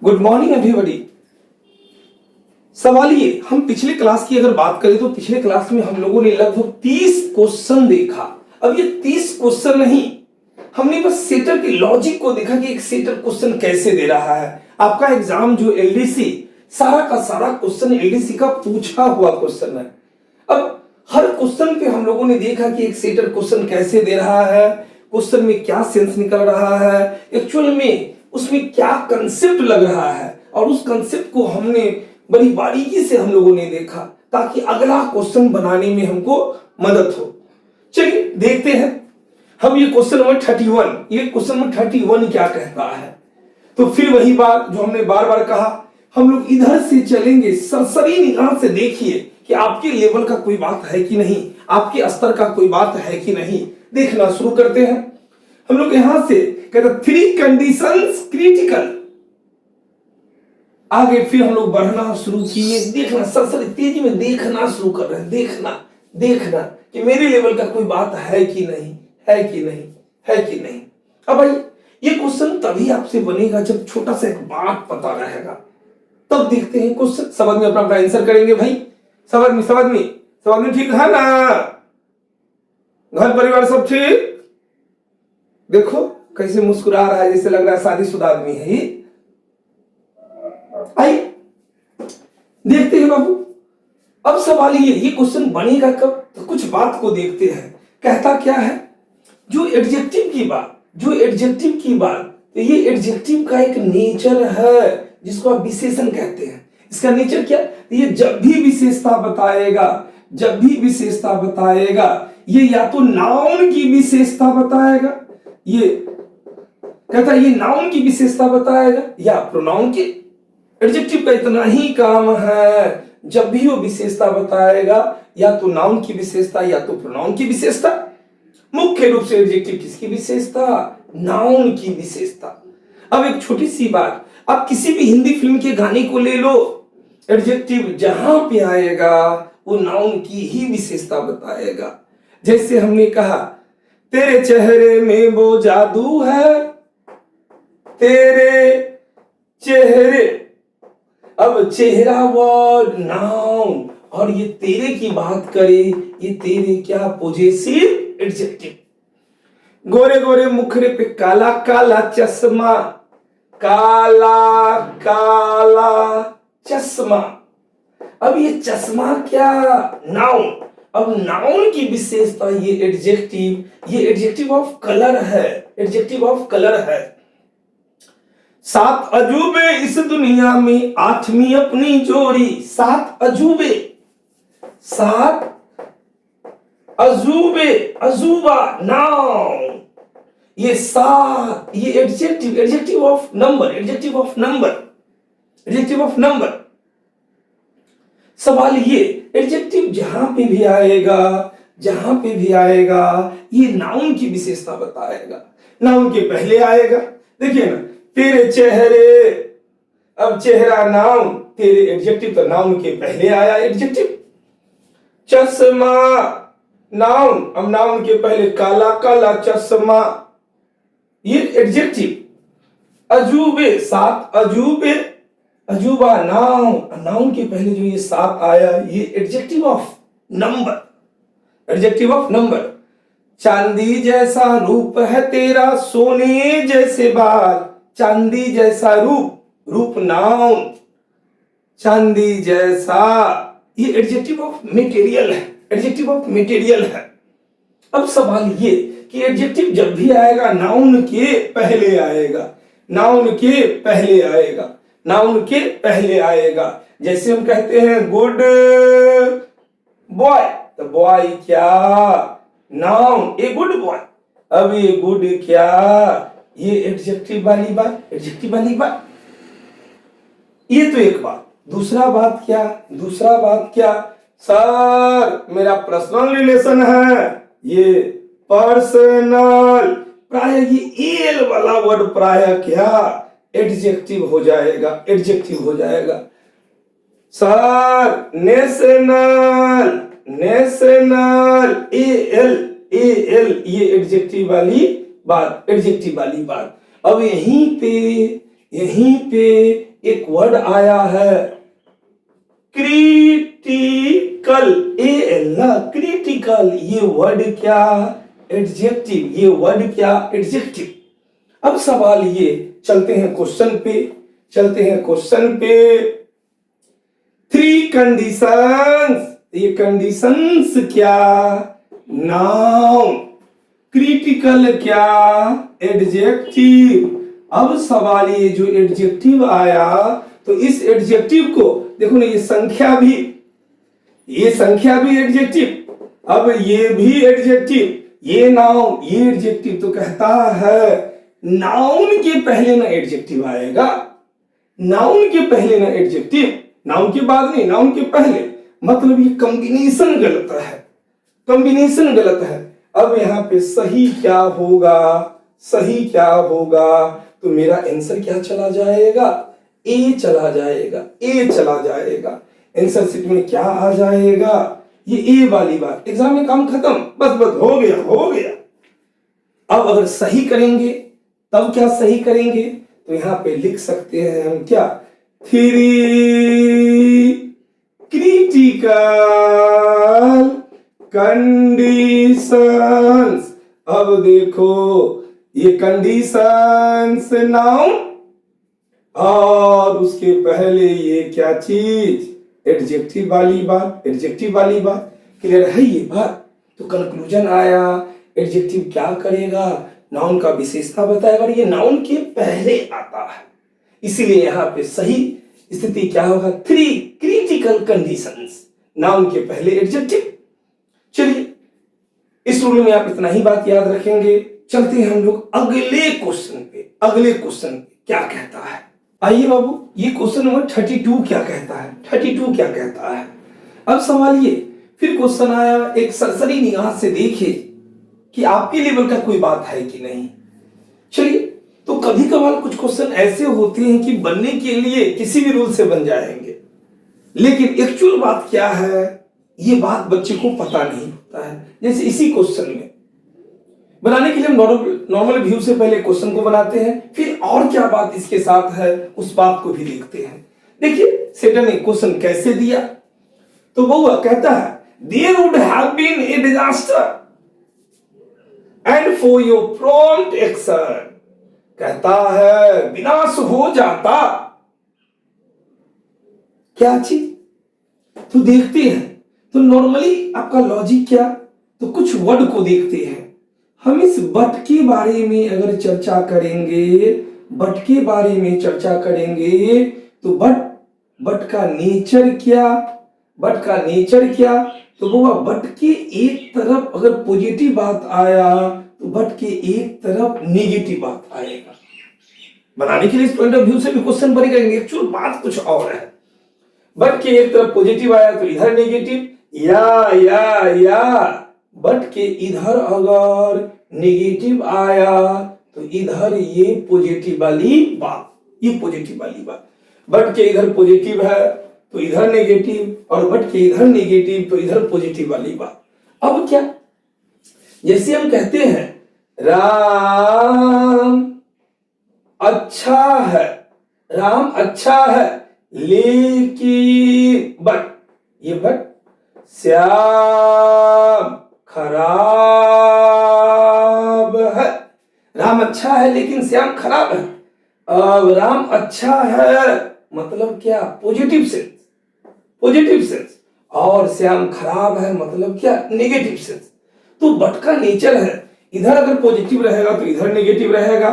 Good morning everybody. सवाल ये, हम पिछले क्लास की अगर बात करें तो पिछले क्लास में हम लोगों ने लगभग 30 क्वेश्चन देखा। अब ये 30 क्वेश्चन नहीं, हमने बस सेटर के लॉजिक को देखा कि एक सेटर क्वेश्चन कैसे दे रहा है। आपका एग्जाम जो एलडीसी, सारा का सारा क्वेश्चन एलडीसी का पूछा हुआ क्वेश्चन है। अब हर क्वेश्चन पे हम लोगों ने देखा कि एक सेटर क्वेश्चन कैसे दे रहा है, क्वेश्चन में क्या सेंस निकल रहा है, एक्चुअल में उसमें क्या कंसेप्ट लग रहा है, और उस कंसेप्ट को हमने बड़ी बारीकी से हम लोगों ने देखा ताकि अगला क्वेश्चन बनाने में हमको मदद हो। चलिए देखते हैं हम ये क्वेश्चन नंबर 31, ये क्वेश्चन नंबर 31 क्या कहता है। तो फिर वही बात जो हमने बार बार कहा, हम लोग इधर से चलेंगे, सरसरी निगाह से देखिए कि आपके लेवल का कोई बात है कि नहीं, आपके स्तर का कोई बात है कि नहीं। देखना शुरू करते हैं हम लोग। यहां से कहते 3 कंडीशंस क्रिटिकल। आगे फिर हम लोग बढ़ना शुरू किए, देखना सरसरी तेजी में देखना शुरू कर रहे हैं, देखना कि मेरे लेवल का कोई बात है कि नहीं, है कि नहीं, है कि नहीं। अब भाई ये क्वेश्चन तभी आपसे बनेगा जब छोटा सा एक बात पता रहेगा, तब देखते हैं क्वेश्चन। समझ में अपना आंसर करेंगे भाई। समझ में ठीक है ना? घर परिवार सब ठीक? देखो कैसे मुस्कुरा रहा है, जैसे लग रहा है शादीशुदा आदमी है ये। आइए देखते हैं बाबू। अब सवाल ये क्वेश्चन बनेगा कब, तो कुछ बात को देखते हैं। कहता क्या है, जो एडजेक्टिव की बात, तो ये एडजेक्टिव का एक नेचर है जिसको आप विशेषण कहते हैं। इसका नेचर क्या? ये जब भी विशेषता बताएगा, ये या तो नाउन की विशेषता बताएगा, ये कहता है ये नाउन की विशेषता बताएगा, या प्रोनाउन की। एडजेक्टिव का इतना ही काम है, जब भी वो विशेषता बताएगा या तो नाउन की विशेषता या तो प्रोनाउन की विशेषता। मुख्य रूप से एडजेक्टिव किसकी विशेषता? नाउन की विशेषता। अब एक छोटी सी बात, आप किसी भी हिंदी फिल्म के गाने को ले लो, एडजेक्टिव जहां पे आएगा वो नाउन की ही विशेषता बताएगा। जैसे हमने कहा तेरे चेहरे में वो जादू है, तेरे चेहरे। अब चेहरा वर्ड नाउन, और ये तेरे की बात करे, ये तेरे क्या पॉजेसिव एडजेक्टिव। गोरे गोरे मुखरे पे काला काला चश्मा, काला काला चश्मा। अब ये चश्मा क्या? नाउन। अब नाउन की विशेषता ये एडजेक्टिव ऑफ कलर है। 7 अजूबे इस दुनिया में 8वीं अपनी जोड़ी। 7 अजूबे, अजूबा नाउन। ये 7, ये एडजेक्टिव ऑफ नंबर। सवाल ये, एडजेक्टिव जहां पे भी आएगा ये नाउन की विशेषता बताएगा। नाउन के पहले आएगा, देखिए ना, तेरे चेहरे। अब चेहरा नाउन, तेरे एडजेक्टिव, तो नाउन के पहले आया एडजेक्टिव। चश्मा नाउन, अब नाउन के पहले काला काला चश्मा, ये एडजेक्टिव। अजूबे, 7 अजूबे, अजूबा नाउन के पहले जो ये 7 आया ये एडजेक्टिव ऑफ नंबर। चांदी जैसा रूप है तेरा, सोने जैसे बाल। चांदी जैसा रूप नाउन, चांदी जैसा, ये एडजेक्टिव ऑफ मटेरियल है। अब सवाल ये कि एडजेक्टिव जब भी आएगा नाउन के पहले आएगा। जैसे हम कहते हैं गुड बॉय, तो बॉय क्या? Noun, a good boy. अब ये गुड क्या? ये एडजेक्टिव वाली बात। ये तो एक बात। दूसरा बात क्या? सर मेरा पर्सनल रिलेशन है, ये पर्सनल। प्राय ये एल वाला वर्ड प्राय क्या? एडजेक्टिव हो जाएगा। सर नेशनल, एल, ये एडजेक्टिव वाली बात। अब यहीं पे एक वर्ड आया है क्रिटिकल, ए एल ना, क्रिटिकल, ये वर्ड क्या एडजेक्टिव, ये वर्ड क्या एडजेक्टिव। अब सवाल ये, चलते हैं क्वेश्चन पे, चलते हैं क्वेश्चन पे। थ्री कंडीशंस, ये कंडीशंस क्या नाउन, क्रिटिकल क्या एडजेक्टिव। अब सवाल ये, जो एडजेक्टिव आया तो इस एडजेक्टिव को देखो ना, ये संख्या भी, ये संख्या भी एडजेक्टिव, अब ये भी एडजेक्टिव, ये नाउन, ये एडजेक्टिव। तो कहता है नाउन के पहले ना एडजेक्टिव आएगा, नाउन के पहले ना एडजेक्टिव, नाउन के बाद नहीं, नाउन के पहले। मतलब ये कॉम्बिनेशन गलत है, कॉम्बिनेशन गलत है। अब यहाँ पे सही क्या होगा, सही क्या होगा, तो मेरा आंसर क्या चला जाएगा, ए चला जाएगा, ए चला जाएगा। आंसर शीट में क्या आ जाएगा, ये ए वाली बात। एग्जाम में काम खत्म, बस बस हो गया, हो गया। अब अगर सही करेंगे तब क्या सही करेंगे, तो यहां पे लिख सकते हैं हम क्या, थ्री क्रिटिकल कंडीशंस। अब देखो ये कंडीशंस नाउन और उसके पहले ये क्या चीज एडजेक्टिव वाली बात, एडजेक्टिव वाली बात। क्लियर है ये बात। तो कंक्लूजन आया, एडजेक्टिव क्या करेगा, नाउन का विशेषता बताएगा, और ये नाउन के पहले आता है, इसीलिए यहां पे सही स्थिति क्या होगा, थ्री क्रिटिकल कंडीशंस, नाउन के पहले एडजेक्टिव। चलिए इस रूल में आप इतना ही बात याद रखेंगे। चलते हैं हम लोग अगले क्वेश्चन पे, अगले क्वेश्चन पे क्या कहता है। आइए बाबू, ये क्वेश्चन नंबर 32 क्या कहता है, 32 क्या कहता है। अब सवाल ये, फिर क्वेश्चन आया, एक सरसरी निगाह से देखिए कि आपके लेवल का कोई बात है कि नहीं। चलिए, तो कभी कभार कुछ क्वेश्चन ऐसे होते हैं कि बनने के लिए किसी भी रूल से बन जाएंगे, लेकिन एक्चुअल बात क्या है ये बात बच्चे को पता नहीं होता है। जैसे इसी क्वेश्चन में बनाने के लिए हम नॉर्मल व्यू से पहले क्वेश्चन को बनाते हैं, फिर और क्या बात इसके साथ है उस बात को भी देखते हैं। देखिए सेटर ने क्वेश्चन कैसे दिया, तो वो कहता है there would have been a disaster and for your prompt action, कहता है विनाश हो जाता, क्या चीज। तो देखते हैं, तो नॉर्मली आपका लॉजिक क्या, तो कुछ वर्ड को देखते हैं। हम इस बट के बारे में अगर चर्चा करेंगे, बट के बारे में चर्चा करेंगे, तो बट का नेचर क्या, बट का नेचर क्या, तो वो बट के एक तरफ अगर पॉजिटिव बात आया तो बट के एक तरफ नेगेटिव बात आएगा। बनाने के लिए इस पॉइंट ऑफ व्यू से भी क्वेश्चन बनेगा, एक्चुअल बात कुछ और है। बट के एक तरफ पॉजिटिव आया तो इधर नेगेटिव, या बट के इधर अगर नेगेटिव आया तो इधर ये पॉजिटिव वाली बात, ये पॉजिटिव वाली बात। बट के इधर पॉजिटिव है तो इधर नेगेटिव, और बट के इधर नेगेटिव तो इधर पॉजिटिव वाली बात। अब क्या, जैसे हम कहते हैं राम अच्छा है, राम अच्छा है, लेकिन बट, ये बट श्याम खराब है। राम अच्छा है लेकिन श्याम खराब है। अब राम अच्छा है मतलब क्या, पॉजिटिव सेंस, पॉजिटिव सेंस, और श्याम खराब है मतलब क्या, नेगेटिव सेंस। तो बट का नेचर है, इधर अगर पॉजिटिव रहेगा तो इधर नेगेटिव रहेगा,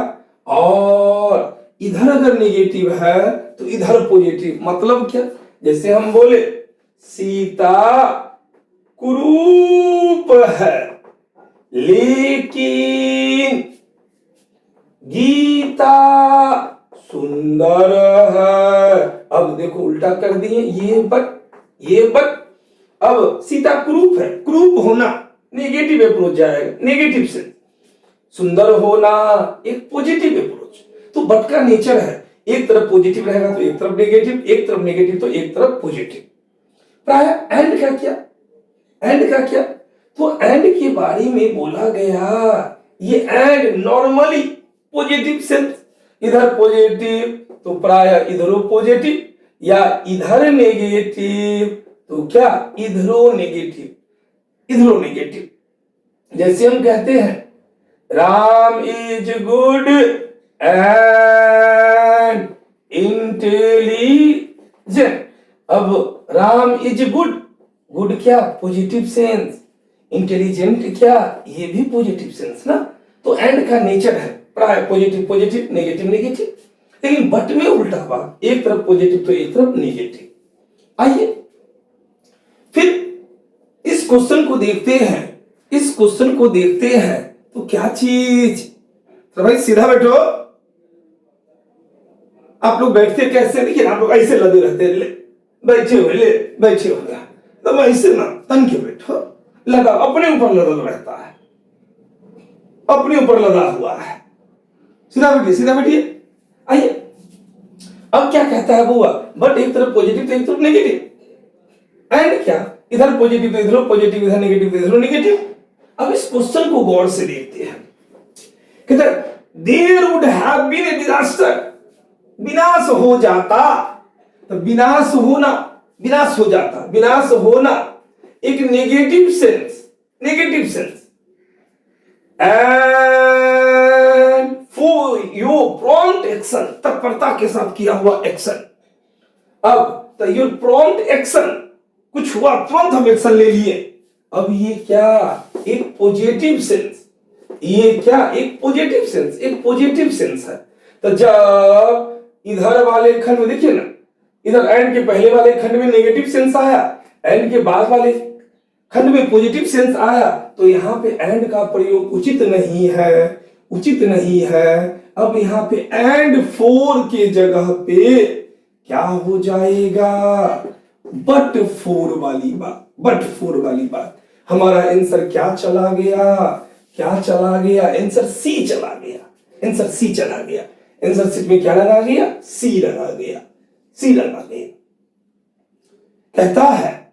और इधर अगर नेगेटिव है तो इधर पॉजिटिव। मतलब क्या, जैसे हम बोले सीता कुरूप है लेकिन गीता सुंदर है। अब देखो उल्टा कर दिए, ये बट, ये बट। अब सीता कुरूप है, कुरूप होना नेगेटिव अप्रोच जाएगा, नेगेटिव से। सुंदर होना एक पॉजिटिव अप्रोच। तो बट का नेचर है, एक तरफ पॉजिटिव रहेगा तो एक तरफ नेगेटिव, एक तरफ नेगेटिव तो एक तरफ पॉजिटिव। प्राय एंड का क्या, एंड का क्या, तो एंड के बारे में बोला गया, ये एंड नॉर्मली पॉजिटिव सेंस, इधर पॉजिटिव तो प्राय इधरो पॉजिटिव, या इधर नेगेटिव तो क्या इधरो नेगेटिव, इधरो नेगेटिव। जैसे हम कहते हैं Ram is good and intelligent. अब राम इज गुड, गुड क्या पॉजिटिव सेंस, इंटेलिजेंट क्या ये भी पॉजिटिव सेंस ना। तो एंड का नेचर है प्राय पॉजिटिव पॉजिटिव, नेगेटिव नेगेटिव। लेकिन बट में उल्टा हुआ, एक तरफ पॉजिटिव तो एक तरफ नेगेटिव। आइए फिर इस क्वेश्चन को देखते हैं, इस क्वेश्चन को देखते हैं तो क्या चीज। तो भाई सीधा बैठो, आप लोग बैठते कैसे, देखिए आप लोग ऐसे लगे रहते हैं, ले बैठे हुए, ले बैठे हुए, तो ऐसे ना तन के बैठो, लगा अपने ऊपर लगा रहता है, अपने ऊपर लगा हुआ है। सीधा बैठिए, सीधा बैठिए। आइए अब क्या कहता है बुआ, बट एक तरफ पॉजिटिव तो एक तरफ नेगेटिव, एंड क्या इधर पॉजिटिव तो इधर पॉजिटिव, इधर नेगेटिव तो इधर नेगेटिव। अब इस क्वेश्चन को गौर से देखते हैं। कहते हैं there would have been a disaster, विनाश हो जाता। तो विनाश होना, विनाश हो जाता, विनाश होना एक negative sense, negative sense. And for your prompt action, तत्परता के साथ किया हुआ एक्शन। अब तो योर प्रॉम्प्ट एक्शन, कुछ हुआ तुरंत हम एक्शन ले लिए। अब ये क्या एक पॉजिटिव सेंस, ये क्या एक पॉजिटिव सेंस, एक पॉजिटिव सेंस है। तो जब इधर वाले खंड में देखिए ना, इधर एंड के पहले वाले खंड में नेगेटिव सेंस आया, एंड के बाद वाले खंड में पॉजिटिव सेंस आया, तो यहाँ पे एंड का प्रयोग उचित नहीं है, उचित नहीं है। अब यहाँ पे एंड फोर के जगह पे क्या हो जाएगा, बट फोर वाली बात, बट फोर वाली बात। हमारा आंसर क्या चला गया, क्या चला गया, आंसर सी चला गया, आंसर सी चला गया। आंसर सीट में क्या लगा गया, सी लगा गया, सी लगा गया। कहता है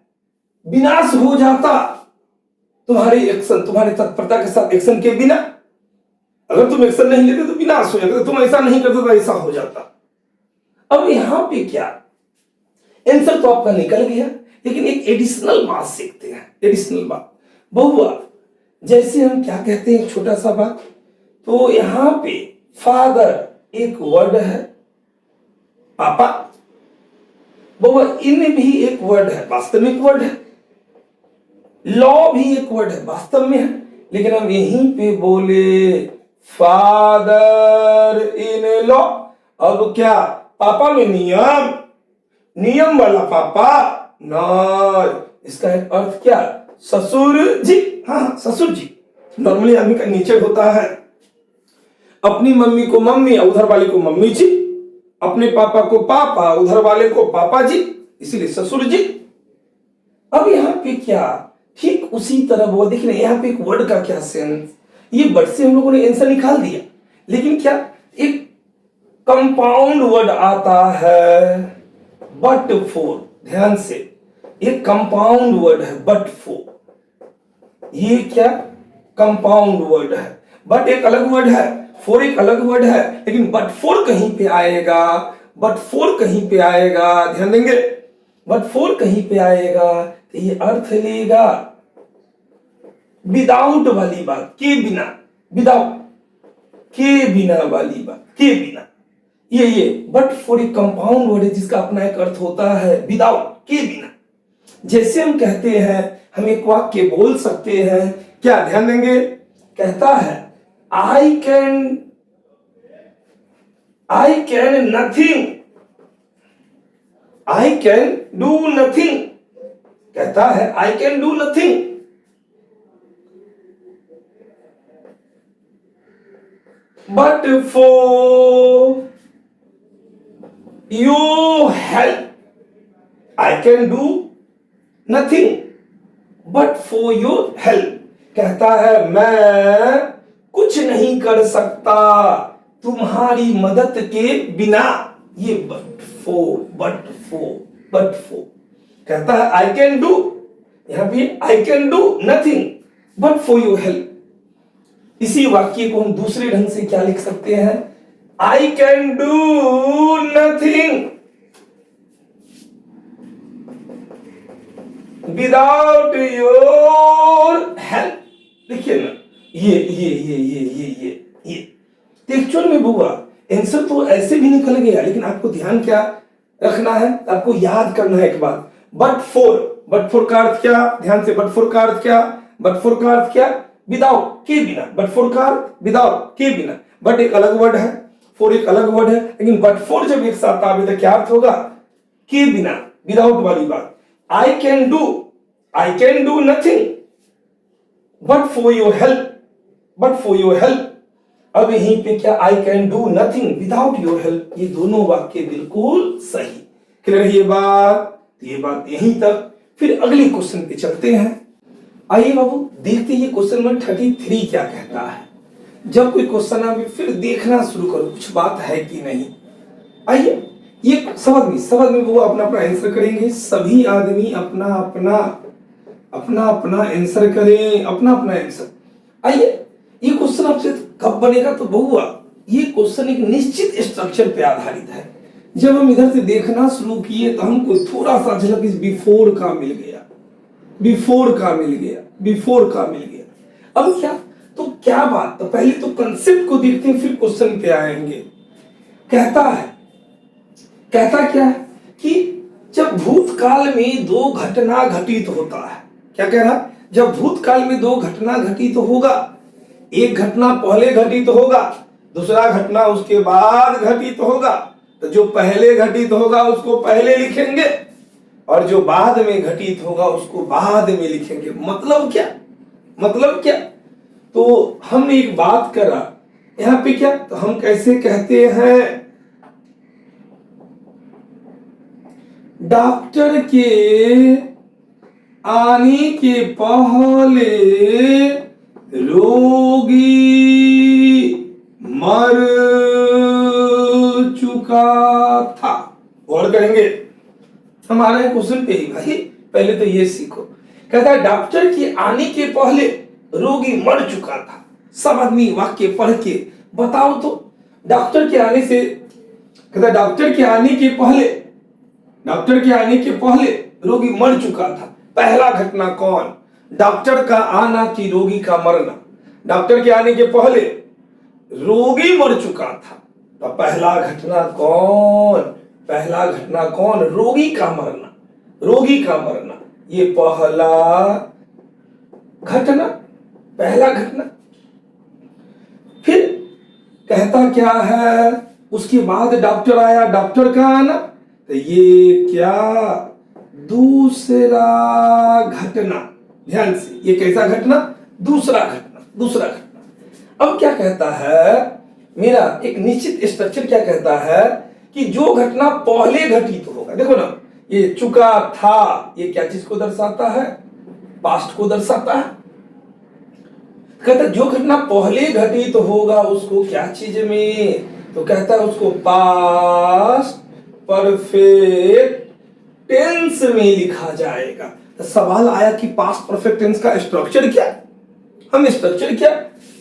विनाश हो जाता तुम्हारे एक्शन, तुम्हारे तत्परता के साथ एक्शन के बिना। अगर तुम एक्शन नहीं लेते तो विनाश हो जाता, तुम ऐसा नहीं करते तो ऐसा हो जाता। अब यहां पे क्या, आंसर तो आपका निकल गया, लेकिन एक एडिशनल बात सीखते हैं, एडिशनल बात। बहुआ जैसे हम क्या कहते हैं, एक छोटा सा बात, तो यहां पे फादर एक वर्ड है, पापा। बहुआ इन भी एक वर्ड है, वास्तविक वर्ड है। लॉ भी एक वर्ड है, वास्तव में है। लेकिन हम यहीं पे बोले फादर इन लॉ। अब क्या पापा में नियम, नियम वाला पापा ना, इसका एक अर्थ क्या, ससुर जी। हाँ ससुर जी। नॉर्मली आदमी का नेचर होता है अपनी मम्मी को मम्मी, उधर वाले को मम्मी जी, अपने पापा को पापा, उधर वाले को पापा जी, इसीलिए ससुर जी। अब यहाँ पे क्या, ठीक उसी तरह वो देखना, यहाँ पे एक वर्ड का क्या सेंस, ये वर्ड से हम लोगों ने आंसर निकाल दिया। लेकिन क्या एक कंपाउंड वर्ड आता है, बट फोर। ध्यान से, एक कंपाउंड वर्ड है बट फोर। ये क्या कंपाउंड वर्ड है, बट एक अलग वर्ड है, फोर एक अलग वर्ड है, लेकिन बट फोर कहीं पे आएगा, बट फोर कहीं पे आएगा, ध्यान देंगे, बट फोर कहीं पे आएगा तो ये अर्थ लेगा विदाउट वाली बात, के बिना, विदाउट, के बिना वाली बात, के बिना। ये बट फोर एक कंपाउंड वर्ड है जिसका अपना एक अर्थ होता है विदाउट, के बिना। जैसे हम कहते हैं, हम एक वाक्य बोल सकते हैं, क्या ध्यान देंगे, कहता है I can nothing, I can do nothing. कहता है I can do nothing, but for your help I can do nothing, but for your help. कहता है मैं कुछ नहीं कर सकता तुम्हारी मदद के बिना। ये but four, but four, but four. कहता है आई कैन डू, यहां भी I can do nothing but for your help. इसी वाक्य को हम दूसरे ढंग से क्या लिख सकते हैं, I can do nothing without your help. देखिए ना, ये एक्चुअल में बुआ आंसर तो ऐसे भी निकल गया, लेकिन आपको ध्यान क्या रखना है, आपको याद करना है एक बात, बट फोर का अर्थ क्या, ध्यान से, बट फोर का अर्थ क्या, बट फोर का अर्थ क्या, विदाउट, के बिना, बट फोर का अर्थ विदाउट, के बिना, बट एक अलग वर्ड है, फोर एक अलग वर्ड है, लेकिन बट फोर जब एक साथ आवे तो क्या अर्थ होगा, के बिना, विदाउट वाली बात। I can do nothing but for your help, अब यहीं पे क्या, I can do nothing without your help, ये दोनों वाक्य बिल्कुल सही। क्लियर है ये बात, ये बात यहीं तक। फिर अगले क्वेश्चन पे चलते हैं। आइए बाबू देखते हैं ये क्वेश्चन नंबर 33 क्या कहता है। जब कोई क्वेश्चन आवे फिर देखना शुरू करो कुछ बात है कि नहीं। आइए ये सबक में वो अपना अपना आंसर करेंगे, सभी आदमी अपना अपना आंसर करें, अपना आंसर। आइए ये क्वेश्चन आपसे कब बनेगा, तो बहुआ ये क्वेश्चन एक निश्चित स्ट्रक्चर पे आधारित है। जब हम इधर से देखना शुरू किए तो हमको थोड़ा सा झलक इस बिफोर का मिल गया। अब क्या, तो क्या बात, तो पहले तो कंसेप्ट को देखते हैं फिर क्वेश्चन पे आएंगे। कहता क्या है कि जब भूतकाल में दो घटना घटित होता है, क्या कह रहा है, जब भूतकाल में दो घटना घटित होगा, एक घटना पहले घटित होगा, दूसरा घटना उसके बाद घटित होगा, तो जो पहले घटित होगा उसको पहले लिखेंगे और जो बाद में घटित होगा उसको बाद में लिखेंगे। मतलब क्या, तो हमने एक बात करा यहां पे, क्या तो हम कैसे कहते हैं, डॉक्टर के आने के पहले रोगी मर चुका था। और करेंगे हमारे क्वेश्चन पे ही भाई, पहले तो ये सीखो। कहता है डॉक्टर के आने के पहले रोगी मर चुका था। सब आदमी वाक्य पढ़ के बताओ तो, डॉक्टर के आने से, कहता डॉक्टर के आने के पहले रोगी मर चुका था। पहला घटना कौन, डॉक्टर का आना कि रोगी का मरना। डॉक्टर के आने के पहले रोगी मर चुका था, तो पहला घटना कौन, रोगी का मरना, ये पहला घटना। फिर कहता क्या है, उसके बाद डॉक्टर आया, डॉक्टर का आना, तो ये क्या, दूसरा घटना। ध्यान से, ये कैसा घटना, दूसरा घटना। अब क्या कहता है, मेरा एक निश्चित स्ट्रक्चर क्या कहता है कि जो घटना पहले घटित होगा, देखो ना ये चुका था, ये क्या चीज को दर्शाता है, पास्ट को दर्शाता है। कहता जो घटना पहले घटित होगा उसको क्या चीज में, तो कहता है उसको पास्ट परफेक्ट टेंस में लिखा जाएगा। तो सवाल आया कि पास्ट परफेक्ट टेंस का स्ट्रक्चर क्या,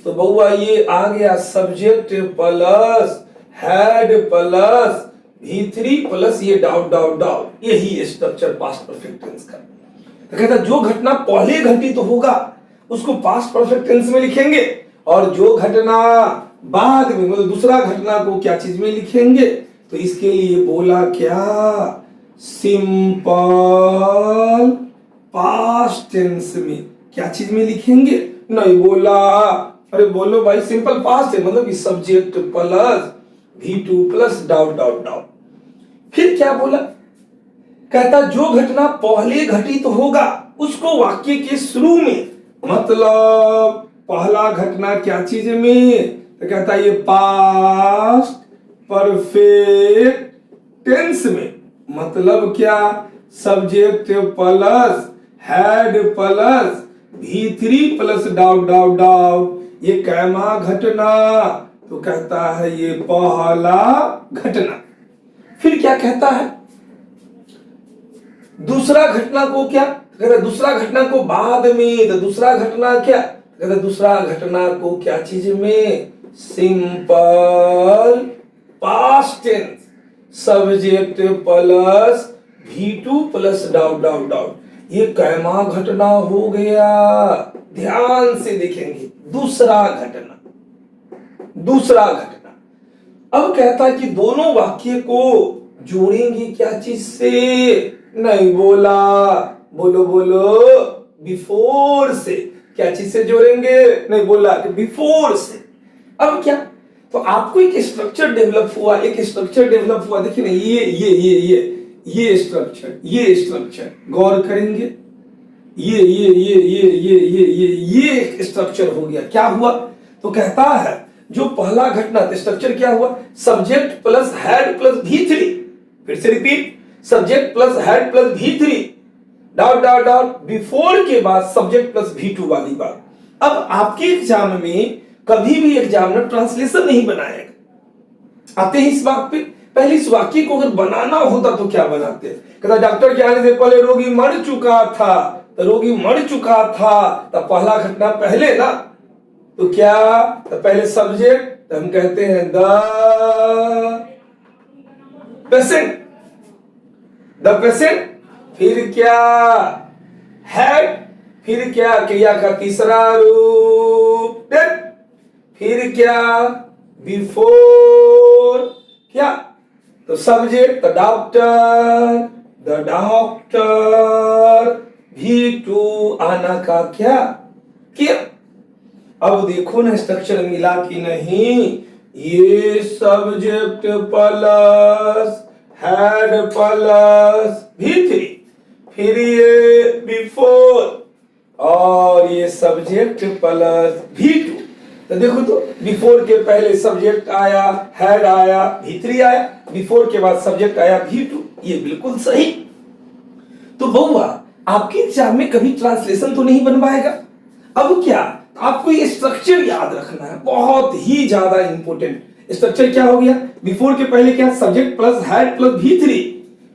तो बउआ ये आ गया, subject plus head plus V3 plus ये डॉट, यही स्ट्रक्चर पास्ट परफेक्ट टेंस का। तो कहता जो घटना पहले घटित होगा उसको पास्ट परफेक्ट टेंस में लिखेंगे, और जो घटना बाद में, मतलब दूसरा घटना को क्या चीज में लिखेंगे, तो इसके लिए बोला क्या, सिंपल पास्ट टेंस में। क्या चीज में लिखेंगे, नहीं बोला, अरे बोलो भाई सिंपल पास्ट है, मतलब subject plus V2 plus dot. फिर क्या बोला, कहता जो घटना पहले घटित होगा उसको वाक्य के शुरू में, मतलब पहला घटना क्या चीज में, तो कहता ये पास्ट परफेक्ट टेंस में, मतलब क्या, subject plus head plus V3 plus dot, ये कैमा घटना, तो कहता है ये पहला घटना। फिर क्या कहता है, दूसरा घटना को क्या, कहता दूसरा घटना को बाद में, तो दूसरा घटना क्या, कहता दूसरा घटना को क्या चीज में, simple past tense subject plus V2 plus dot dot dot, ये कैमा घटना हो गया। ध्यान से देखेंगे, दूसरा घटना। अब कहता है कि दोनों वाक्य को जोड़ेंगे क्या चीज से? नहीं बोला, बोलो बोलो, बिफोर से। क्या चीज से जोड़ेंगे? नहीं बोला कि बिफोर से। अब क्या, तो आपको एक स्ट्रक्चर डेवलप हुआ, देखिए ना, ये स्ट्रक्चर गौर करेंगे, ये एक स्ट्रक्चर हो गया। क्या हुआ? तो कहता है जो पहला घटना स्ट्रक्चर क्या हुआ? Subject plus head plus V3, फिर से repeat, subject plus head plus V3 dot dot dot, before के बाद सब्जेक्ट प्लस V2 वाली बात। अब आपके एग्जाम में कभी भी एग्जामिनर ट्रांसलेशन नहीं बनाएगा। आते हैं इस बात पे, पहले इस वाक्य को अगर बनाना होता तो क्या बनाते? कहता डॉक्टर के आने से पहले रोगी मर चुका था, तो रोगी मर चुका था, तो पहला घटना पहले ना, तो क्या, तो पहले सब्जेक्ट, तो हम कहते हैं द पेशेंट, फिर क्या, हेड, फिर क्या, क्रिया का तीसरा रूप डेथ, फिर क्या, बिफोर क्या, तो सब्जेक्ट द डॉक्टर, V2 आना का क्या किया। अब देखो ना स्ट्रक्चर मिला कि नहीं, ये subject plus head plus V3, फिर ये बिफोर, और ये सब्जेक्ट प्लस V2। तो देखो तो बिफोर के पहले सब्जेक्ट आया, हेड आया, V3 आया, बिफोर के बाद सब्जेक्ट आया V2, ये बिल्कुल सही। तो बउआ आपके एग्जाम में कभी ट्रांसलेशन तो नहीं बन पाएगा। अब क्या, आपको ये स्ट्रक्चर याद रखना है, बहुत ही ज्यादा इंपॉर्टेंट। स्ट्रक्चर क्या हो गया? बिफोर के पहले क्या, subject plus head plus V3,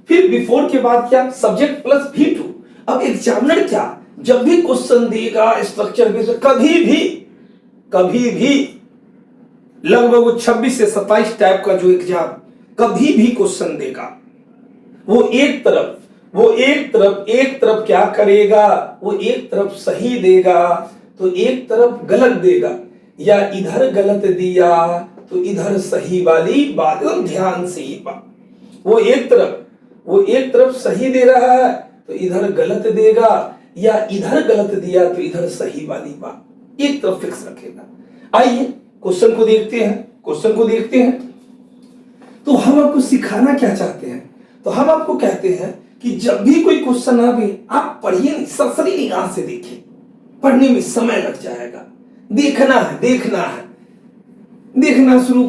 फिर बिफोर के बाद क्या, सब्जेक्ट प्लस V2। अब एग्जामिनर क्या, जब भी क्वेश्चन देगा स्ट्रक्चर बेस, कभी भी लगभग 26 से 27 टाइप का जो एग्जाम कभी भी क्वेश्चन देगा, वो एक तरफ क्या करेगा, वो एक तरफ सही देगा तो एक तरफ गलत देगा, या इधर गलत दिया तो इधर सही वाली बात। एकदम ध्यान से ये बात, वो एक तरफ सही दे रहा है तो इधर गलत देगा, या इधर गलत दिया तो इधर सही वाली बात, एक तरफ फिक्स रखेगा। आइए क्वेश्चन को देखते हैं। तो हम आपको सिखाना क्या चाहते हैं? तो हम आपको कहते हैं कि जब भी कोई क्वेश्चन आवे, आप पढ़िए नहीं, सरसरी निगाह से देखिए, पढ़ने में समय लग जाएगा। देखना शुरू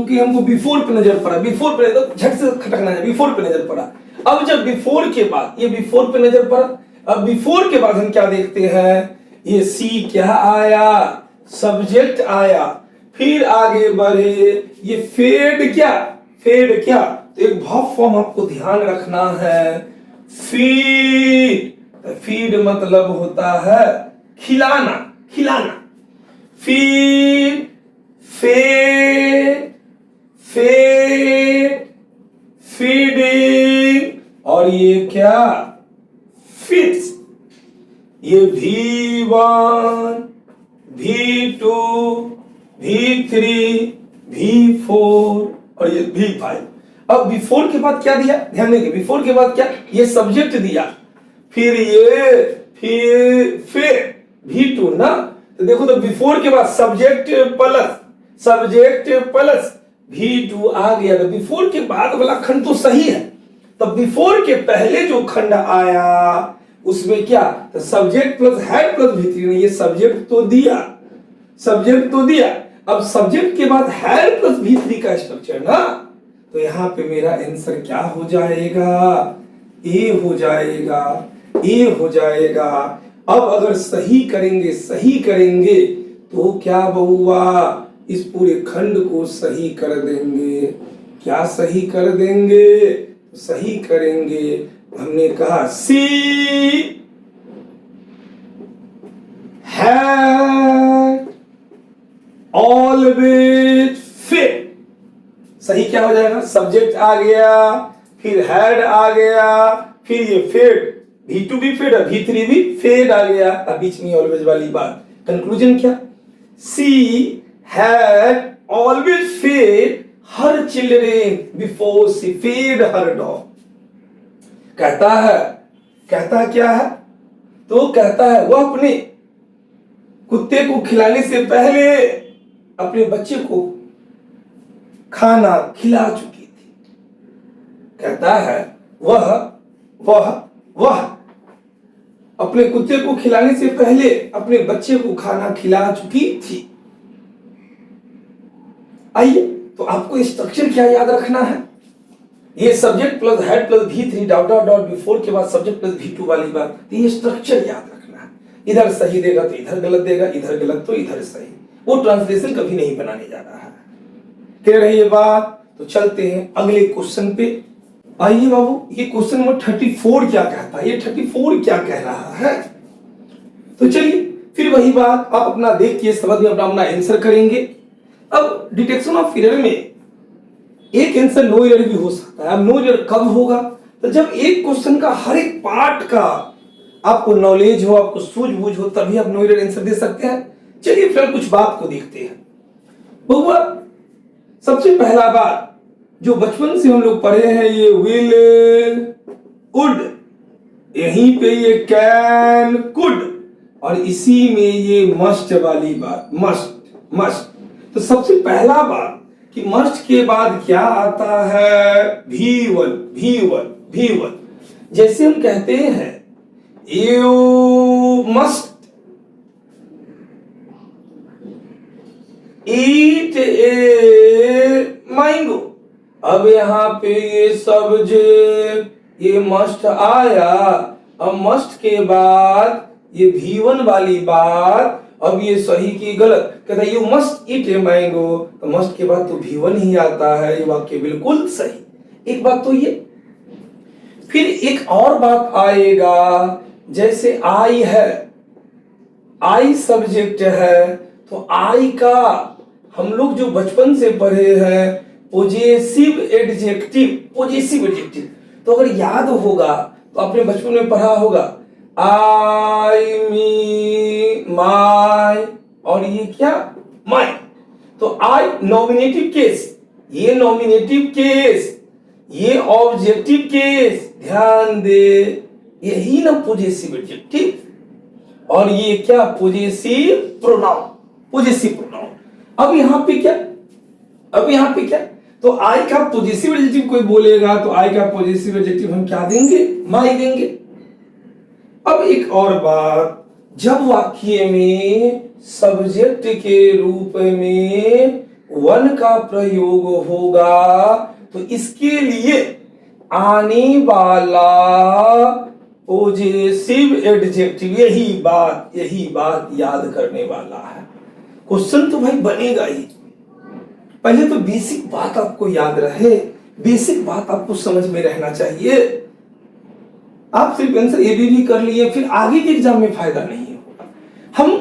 किए, हमको बिफोर पे नजर पड़ा, तो झट से खटकना है, बिफोर पे नजर पड़ा। अब जब बिफोर के बाद ये बिफोर पे नजर पड़ा, अब बिफोर के बाद हम क्या देखते हैं, ये सी क्या आया, सब्जेक्ट आया, फिर आगे बढ़े, ये फेड क्या, तो एक भाव फॉर्म आपको ध्यान रखना है, फीड मतलब होता है खिलाना, फीड, फीडिंग, और ये क्या, फिट्स। ये V1, V2, V3, V4 और ये V5। अब बिफोर के बाद क्या दिया, ध्यान देंगे, बिफोर के बाद क्या, ये सब्जेक्ट दिया, फिर V2 ना, तो देखो तो बिफोर के बाद सब्जेक्ट प्लस V2 आ गया। तो बिफोर के बाद वाला खंड तो सही है, तब बिफोर के पहले जो खंड आया उसमें क्या, तो subject plus head plus V3 ने ये सब्जेक्ट तो दिया। अब सब्जेक्ट के बाद हेड प्लस V3 का स्ट्रक्चर ना, तो यहां पे मेरा आंसर क्या हो जाएगा, ए हो जाएगा। अब अगर सही करेंगे तो क्या बउआ, इस पूरे खंड को सही कर देंगे। क्या सही कर देंगे, सही करेंगे। हमने कहा सी हैड ऑलवेज फिट, सही क्या हो जाएगा? सब्जेक्ट आ गया, फिर हैड आ गया, फिर ये फेड, V2 भी फेड और V3 भी फेड आ गया, अब बीच में ऑलवेज वाली बात। कंक्लूजन क्या? She had always fed her children before she fed her dog. कहता है क्या है? तो कहता है वह अपने कुत्ते को खिलाने से पहले अपने बच्चे को खाना खिला चुकी थी। कहता है वह अपने कुत्ते को खिलाने से पहले अपने बच्चे को खाना खिला चुकी थी। आइए, तो आपको स्ट्रक्चर क्या याद रखना है? ये subject plus head plus V3 dot dot dot before के बाद सब्जेक्ट प्लस V2 वाली बात, तो ये स्ट्रक्चर याद रखना है। इधर सही देगा तो इधर गलत देगा, इधर गलत तो इधर सही। वो ट्रांसलेशन कभी नहीं बनाने जा रहा है। कह रही है बात, तो चलते हैं अगले क्वेश्चन पे। आइए बाबू, ये क्वेश्चन नंबर 34 क्या कहता है? ये 34 क्या कह रहा है? तो चलिए फिर वही बात, आप अपना देख के समझ में अपना आंसर करेंगे। अब डिटेक्शन ऑफ एरर में एक आंसर नो एरर भी हो सकता है। अब नो एरर कब होगा? तो जब एक क्वेश्चन का हर एक पार्ट का आपको नॉलेज हो, आपको सूझबूझ हो, तभी आप नो एरर आंसर दे सकते हैं। चलिए फिर कुछ बात को देखते हैं। बहुआ, सबसे पहला बात जो बचपन से हम लोग पढ़े हैं, ये विल, वुड, यहीं पे ये कैन, कुड, और इसी में ये मस्ट वाली बात, मस्ट। तो सबसे पहला बात कि मस्ट के बाद क्या आता है? V1। जैसे हम कहते हैं you must eat a mango. अब यहाँ पे ये सब्जेक्ट, ये मस्ट आया, अब मस्ट के बाद ये V1 वाली बात, अब ये सही की गलत? कहता है you must eat a mango, तो मस्ट के बाद तो V1 ही आता है, ये वाक्य बिल्कुल सही। एक बात तो ये। फिर एक और बात आएगा, जैसे आई है, आई सब्जेक्ट है, तो आई का हम लोग जो बचपन से पढ़े हैं पॉजेसिव एडजेक्टिव, तो अगर याद होगा तो आपने बचपन में पढ़ा होगा आई, मी, माय, और ये क्या? माय। तो आई नॉमिनेटिव केस, ये नॉमिनेटिव केस, ये ऑब्जेक्टिव केस, ध्यान दे, यही ना पॉजेसिव एडजेक्टिव, और ये क्या? Possessive pronoun. अब यहाँ पे क्या? तो आई का पॉजेसिव एडजेक्टिव कोई बोलेगा तो आई का पॉजेसिव एडजेक्टिव हम क्या देंगे? माय देंगे। अब एक और बात, जब वाक्य में सब्जेक्ट के रूप में वन का प्रयोग होगा तो इसके लिए आने वाला पॉजेसिव एडजेक्टिव, यही बात याद करने वाला है। क्वेश्चन तो भाई बनेगा ही। पहले तो बेसिक बात आपको याद रहे, बेसिक बात आपको समझ में रहना चाहिए। आप सिर्फ आंसर ए बी कर लिए, फिर आगे के एग्जाम में फायदा नहीं होगा। हम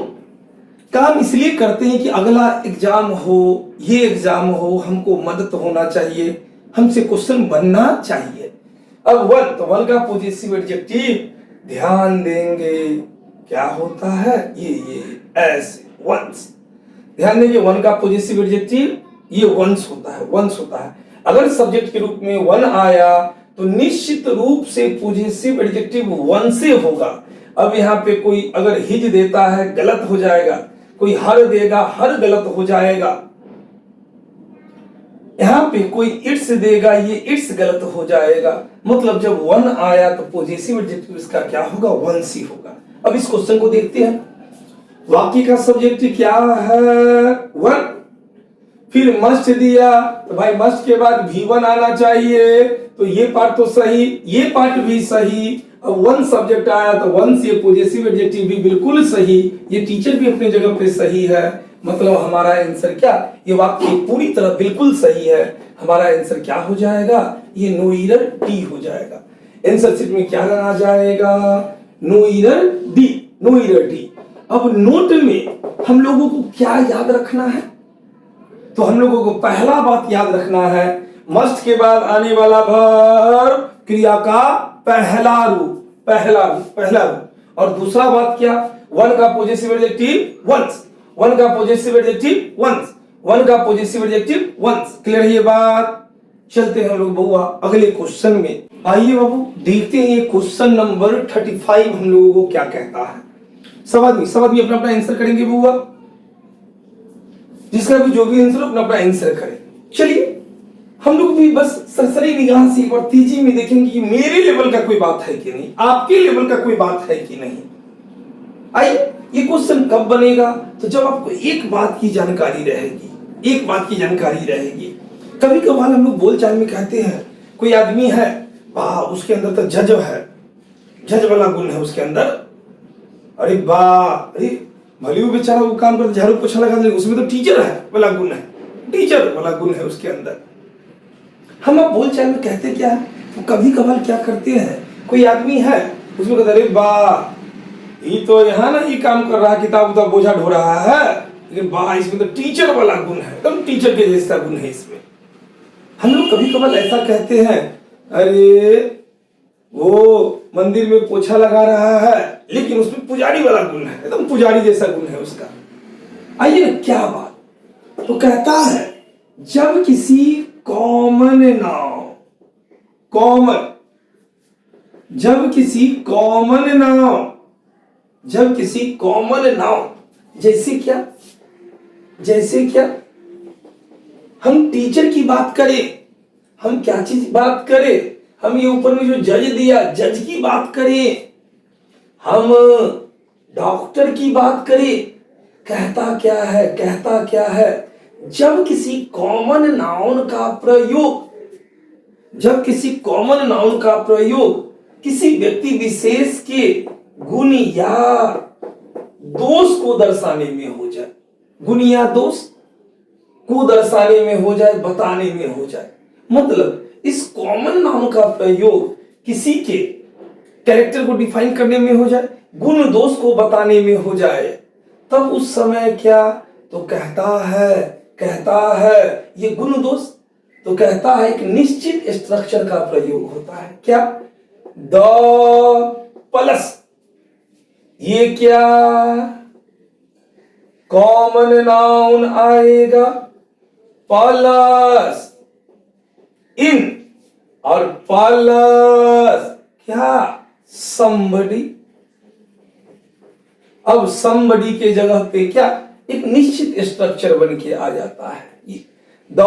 काम इसलिए करते हैं कि अगला एग्जाम हो, ये एग्जाम हो, हमको मदद होना चाहिए, हमसे क्वेश्चन बनना चाहिए। अब वन, तो वन का पॉजेसिव एडजेक्टिव ध्यान देंगे क्या होता है? ये ऐसे वंस, ध्यान देंगे वन का पॉजेसिव एडजेक्टिव ये वंस होता है। अगर सब्जेक्ट के रूप में वन आया तो निश्चित रूप से पॉजेसिव एडजेक्टिव वन से होगा। अब यहाँ पे कोई अगर हिज देता है गलत हो जाएगा, कोई हर देगा हर गलत हो जाएगा, यहाँ पे कोई इट्स देगा ये इट्स गलत हो जाएगा। मतलब जब वन आया तो पॉजेसिव एडजेक्टिव इसका क्या होगा? वंस ही होगा। अब इस क्वेश्चन को देखते हैं। वाक्य का सब्जेक्ट क्या है? वन। फिर मस्ट दिया तो भाई मस्ट के बाद V1 आना चाहिए, तो ये पार्ट तो सही, ये पार्ट भी सही। अब वन सब्जेक्ट आया तो वन से पॉजेसिव एडजेक्टिव भी बिल्कुल सही, ये टीचर भी अपने जगह पे सही है। मतलब हमारा आंसर क्या? ये वाक्य पूरी तरह बिल्कुल सही है। हमारा आंसर क्या हो जाएगा? ये नो एरर डी हो जाएगा। आंसर शीट में क्या लगा जाएगा? No error D. अब नोट में हम लोगों को क्या याद रखना है? तो हम लोगों को पहला बात याद रखना है, मस्ट के बाद आने वाला वर्ब क्रिया का पहला रूप, पहला रूप। और दूसरा बात क्या, वन का पॉजेसिव एडजेक्टिव वंस, वन का पॉजेसिव एडजेक्टिव वंस, वन का पॉजेसिव एडजेक्टिव वंस। क्लियर है ये बात? चलते हैं हम लोग बउआ अगले क्वेश्चन में। आइए बाबू देखते हैं ये क्वेश्चन नंबर 35 हम लोगों को क्या कहता है। सब आदमी अपना अपना आंसर करेंगे बउआ, जिसका भी जो भी आंसर अपना अपना आंसर करें। चलिए हम लोग भी बस सरसरी निगाह से एक बार तेजी में देखेंगे कि मेरे लेवल का कोई बात है कि नहीं, आपके लेवल का कोई बात है कि नहीं। आइए ये क्वेश्चन कब बनेगा, तो जब आपको एक बात की जानकारी रहेगी, एक बात की जानकारी रहेगी। कभी कभार हम लोग बोलचाल में कहते हैं कोई आदमी है, वाह उसके अंदर तो जज है, जज वाला गुण है उसके अंदर, अरे वाह, अरे भले वो बेचारा वो काम करता झाड़ू पोछा लगा दे, उसमें तो टीचर है वाला गुण है, टीचर वाला गुण है उसके अंदर। हम अब बोलचाल में कहते क्या है, तो कभी कभार क्या करते हैं, कोई आदमी है उसमें कहते अरे वाह ये तो यहाँ ना ये काम कर रहा है, किताब उताब बोझा ढो रहा है, लेकिन वाह इसमें तो टीचर वाला गुण है, एकदम टीचर के जैसा गुण है इसमें। हम लोग कभी कभार ऐसा कहते हैं, अरे वो मंदिर में पोछा लगा रहा है लेकिन उसमें पुजारी वाला गुण है, एकदम पुजारी जैसा गुण है उसका। आइए ना क्या बात, तो कहता है जब किसी कॉमन नाउन, कॉमन, जब किसी कॉमन नाउन, जब किसी कॉमन नाउन, जैसे क्या, जैसे क्या, हम टीचर की बात करें, हम क्या चीज बात करें, हम ये ऊपर में जो जज दिया जज की बात करें, हम डॉक्टर की बात करें, कहता क्या है, कहता क्या है, जब किसी कॉमन नाउन का प्रयोग, जब किसी कॉमन नाउन का प्रयोग किसी व्यक्ति विशेष के गुण या दोष को दर्शाने में हो जाए, गुण या दोष को दर्शाने में हो जाए, बताने में हो जाए, मतलब इस कॉमन नाउन का प्रयोग किसी के कैरेक्टर को डिफाइन करने में हो जाए, गुण दोष को बताने में हो जाए, तब उस समय क्या, तो कहता है ये गुण दोष, तो कहता है एक निश्चित स्ट्रक्चर का प्रयोग होता है, क्या, द प्लस ये क्या कॉमन नाउन आएगा प्लस इन, और प्लस क्या somebody। अब somebody के जगह पे क्या एक निश्चित स्ट्रक्चर बन के आ जाता है, the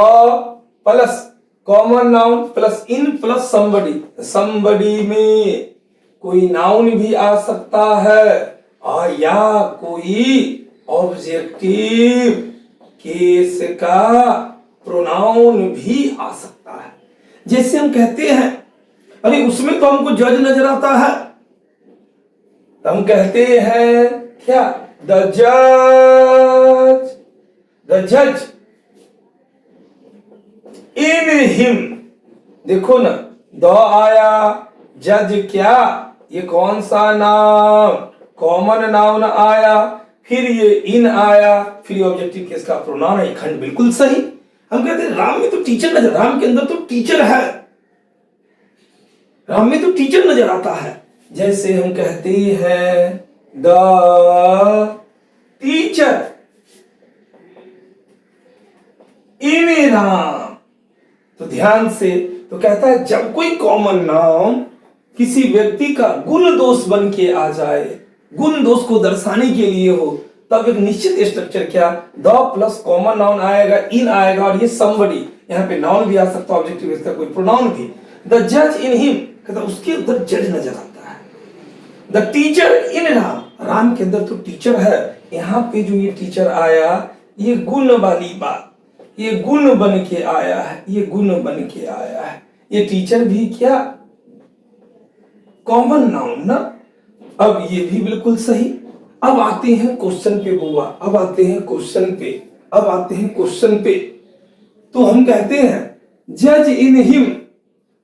plus common noun plus in plus somebody, somebody में कोई नाउन भी आ सकता है और या कोई ऑब्जेक्टिव केस का प्रोनाउन भी आ सकता है। जैसे हम कहते हैं अरे उसमें तो हमको जज नजर आता है, तो हम कहते हैं क्या, द जज, द जज इन हिम। देखो ना द आया, जज क्या, ये कौन सा नाउन, कॉमन नाउन आया, फिर ये इन आया, फिर ये ऑब्जेक्टिव केस का प्रोनाउन है, खंड बिल्कुल सही। हम कहते हैं राम में तो टीचर नजर, राम के अंदर तो टीचर है, राम में तो टीचर नजर आता है। जैसे हम कहते हैं द टीचर इन राम, तो ध्यान से, तो कहता है जब कोई कॉमन नाउन किसी व्यक्ति का गुण दोष बन के आ जाए, गुण दोष को दर्शाने के लिए हो, तब एक निश्चित स्ट्रक्चर क्या, द प्लस कॉमन नाउन आएगा, इन आएगा, और ये somebody, यहाँ पे नाउन भी आ सकता है, ऑब्जेक्टिव इसका कोई प्रोनाउन भी। द जज इन हिम, कहता उसके अंदर जज नजर आता है। द टीचर इन राम, राम के अंदर तो टीचर है, यहाँ पे जो ये टीचर आया, ये गुण वाली बात, ये गुण बन के आया है, ये गुण बन के आया है। ये टीचर भी क्या कॉमन नाउन ना। अब ये भी बिल्कुल सही। अब आते हैं क्वेश्चन पे बुआ, अब आते हैं क्वेश्चन पे, अब आते हैं क्वेश्चन पे। तो हम कहते हैं जज इन हिम,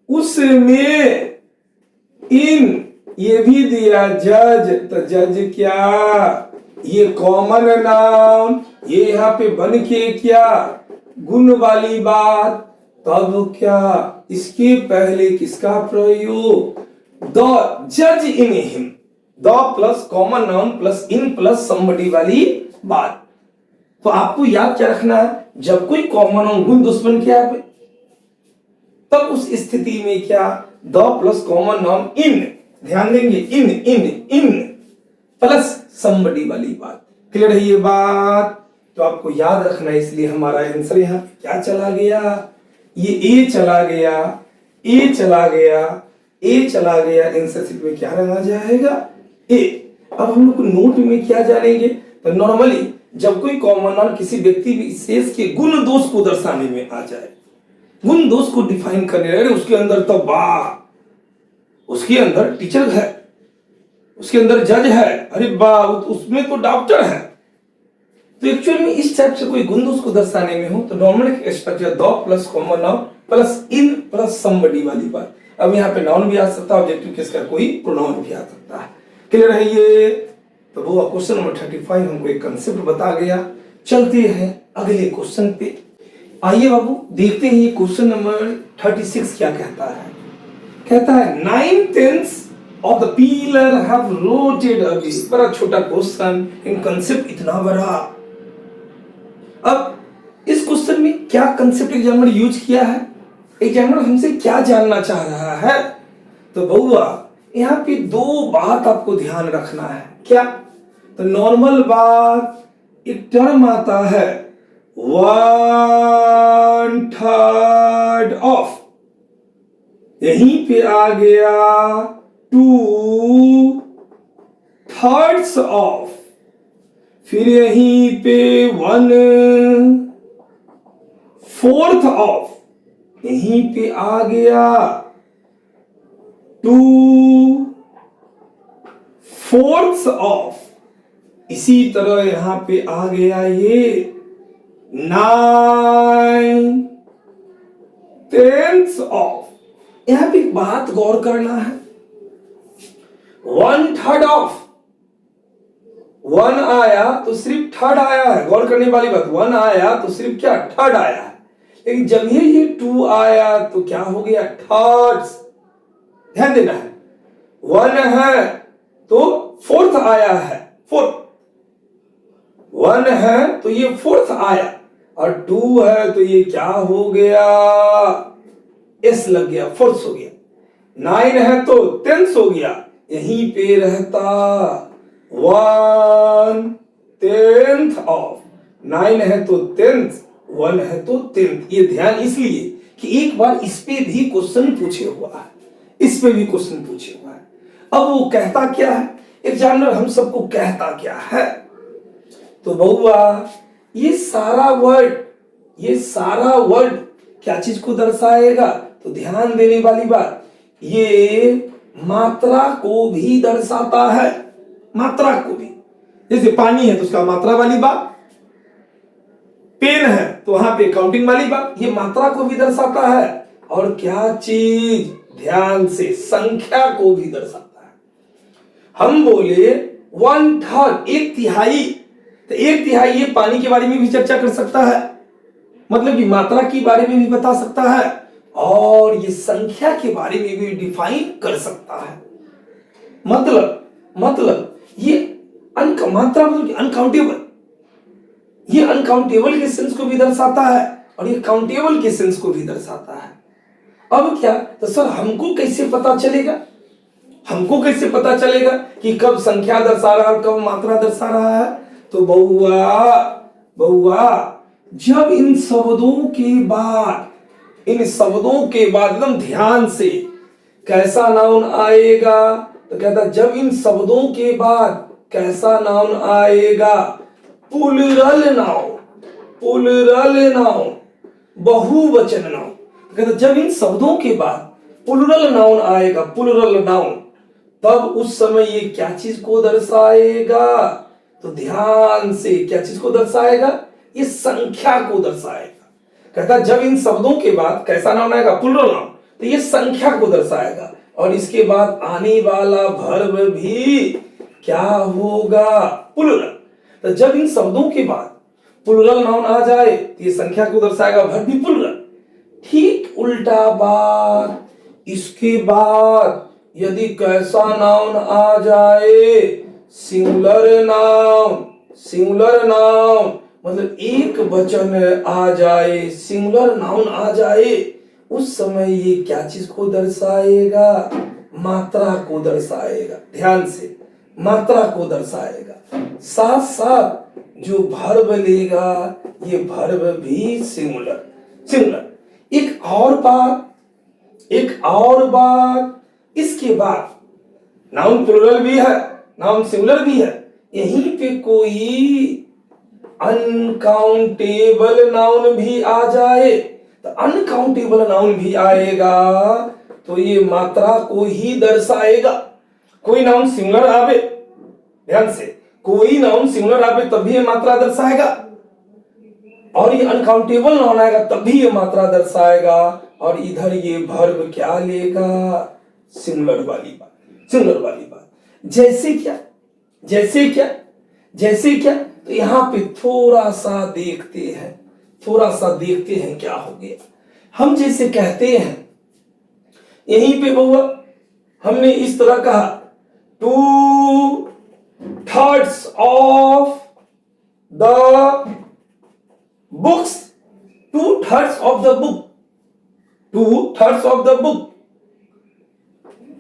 उसमें इन ये भी दिया जज, तो जज क्या, ये कॉमन नाउन, ये यहाँ पे बन के क्या गुण वाली बात, तब क्या इसके पहले किसका प्रयोग, द जज in him, the plus common noun plus in plus somebody वाली बात। तो आपको याद क्या रखना है, जब कोई कॉमन नाउन गुण दुश्मन क्या है तब उस स्थिति में क्या, the plus common noun in, ध्यान देंगे इन इन इन प्लस समबडी वाली बात। क्लियर है ये बात? तो आपको याद रखना है, इसलिए हमारा आंसर यहाँ पे क्या चला गया, ये ए चला गया, ए चला गया, ए चला गया, आंसर शीट में क्या रखा जाएगा, ए। अब हम लोग नोट में क्या जानेंगे, तो नॉर्मली जब कोई कॉमन नाउन किसी व्यक्ति विशेष के गुण दोष को दर्शाने में आ जाए, गुण दोष को डिफाइन करने लगे, उसके अंदर तो वाह, उसके अंदर टीचर है, उसके अंदर जज है, अरे वाह उसमें तो डॉक्टर है, तो एक्चुअल में इस टाइप से कोई गुण दोष को दर्शाने में हो तो normal structure the plus common noun plus in plus somebody वाली बात। अब यहाँ पे नाउन भी आ सकता है, ऑब्जेक्टिव केस का कोई प्रोनाउन भी आ सकता है। क्लियर है ये? तो वो क्वेश्चन नंबर 35 हमको एक कंसेप्ट बता गया। चलते हैं अगले क्वेश्चन पे। आइए बाबू देखते हैं ये क्वेश्चन नंबर 36 क्या कहता है। कहता है 9/10 of the pillar have rotated away। बड़ा छोटा क्वेश्चन, इन कंसेप्ट इतना बड़ा। अब इस क्वेश्चन में क्या कंसेप्ट एग्जामिनर यूज किया है, एग्जामिनर हमसे क्या जानना चाह रहा है, तो बउआ यहाँ पे दो बात आपको ध्यान रखना है। क्या? तो नॉर्मल बात, एक टर्म आता है 1/3 ऑफ, यहीं पे आ गया 2/3 ऑफ, फिर यहीं पे 1/4 ऑफ, यहीं पे आ गया 2/4 ऑफ, इसी तरह यहां पे आ गया ये 9/10 ऑफ। यहां पे एक बात गौर करना है, 1/3 ऑफ, 1 आया तो सिर्फ थर्ड आया है, गौर करने वाली बात, 1 आया तो सिर्फ क्या थर्ड आया है, लेकिन जब ये 2 आया तो क्या हो गया थर्ड्स। ध्यान देना है, 1 है तो 4th आया है, 4th, 1 है तो ये 4th आया, और 2 है तो ये क्या हो गया, एस लग गया, 4th हो गया। 9 है तो 10th हो गया, यहीं पे रहता 1/10 ऑफ, 9 है तो 10th, 1 है तो 10th। ये ध्यान इसलिए कि एक बार इस पे भी क्वेश्चन पूछे हुआ है, इस पे भी क्वेश्चन पूछे हुआ है। अब वो कहता क्या है, एग्जामिनर हम सबको कहता क्या है, तो बउआ ये सारा वर्ड क्या चीज को दर्शाएगा, तो ध्यान देने वाली बात, ये मात्रा को भी दर्शाता है, मात्रा को भी। जैसे पानी है तो उसका मात्रा वाली बात, पेन है तो वहां पे काउंटिंग वाली बात, ये मात्रा को भी दर्शाता है। और क्या चीज, ध्यान से, संख्या को भी दर्शाता है। हम बोले 1/3, 1/3, तो 1/3 ये पानी के बारे में भी चर्चा कर सकता है, मतलब कि मात्रा के बारे में भी बता सकता है, और ये संख्या के बारे में भी डिफाइन कर सकता है। मतलब ये मात्रा मतलब कि अनकाउंटेबल, ये अनकाउंटेबल के सेंस को भी दर्शाता है और ये काउंटेबल के सेंस को भी दर्शाता है। अब क्या, तो सर हमको कैसे पता चलेगा, हमको कैसे पता चलेगा कि कब संख्या दर्शा रहा है और कब मात्रा दर्शा रहा है, तो बउआ जब इन शब्दों के बाद एकदम ध्यान से कैसा नाउन आएगा, तो कहता जब इन शब्दों के बाद कैसा नाउन आएगा, प्लूरल नाउन, बहुवचन नाउन। कहता जब इन शब्दों के बाद प्लूरल नाउन आएगा, प्लूरल नाउन, तब उस समय ये क्या चीज को दर्शाएगा, तो ध्यान से क्या चीज को दर्शाएगा, ये संख्या को दर्शाएगा। कहता जब इन शब्दों के बाद कैसा नाउन आएगा, प्लूरल नाउन, तो ये संख्या को दर्शाएगा, और इसके बाद आने वाला वर्ब भी क्या होगा, प्लूरल। तो जब इन शब्दों के बाद प्लुरल नाउन आ जाए तो ये संख्या को दर्शाएगा, वर्ब भी प्लुरल। ठीक उल्टा बात इसके बाद यदि कैसा नाउन आ जाए, सिंगुलर नाउन, सिंगुलर नाउन मतलब एक वचन आ जाए, सिंगुलर नाउन आ जाए, उस समय ये क्या चीज को दर्शाएगा, मात्रा को दर्शाएगा। ध्यान से, मात्रा को दर्शाएगा। साथ साथ जो वर्ब लेगा ये वर्ब भी सिंगुलर, सिंगुलर। एक और बात, एक और बात, इसके बाद नाउन प्लुरल भी है, नाउन सिंगुलर भी है, यहीं पे कोई अनकाउंटेबल नाउन भी आ जाए, तो अनकाउंटेबल नाउन भी आएगा तो ये मात्रा को ही दर्शाएगा। कोई नाउन सिंगुलर आवे, ध्यान से, कोई नाउन सिंगुलर आवे तब भी ये मात्रा दर्शाएगा, और ये अनकाउंटेबल नाउन आएगा तब भी ये मात्रा दर्शाएगा। और इधर ये वर्ब क्या लेगा, सिंगुलर वाली बात, सिंगुलर वाली बात। जैसे क्या, जैसे क्या, जैसे क्या, तो यहां पे थोड़ा सा देखते हैं, थोड़ा सा देखते हैं क्या हो गया। हम जैसे कहते हैं यहीं पे बहुआ हमने इस तरह कहा, 2/3 of the books, 2/3 of the book, 2/3 of the book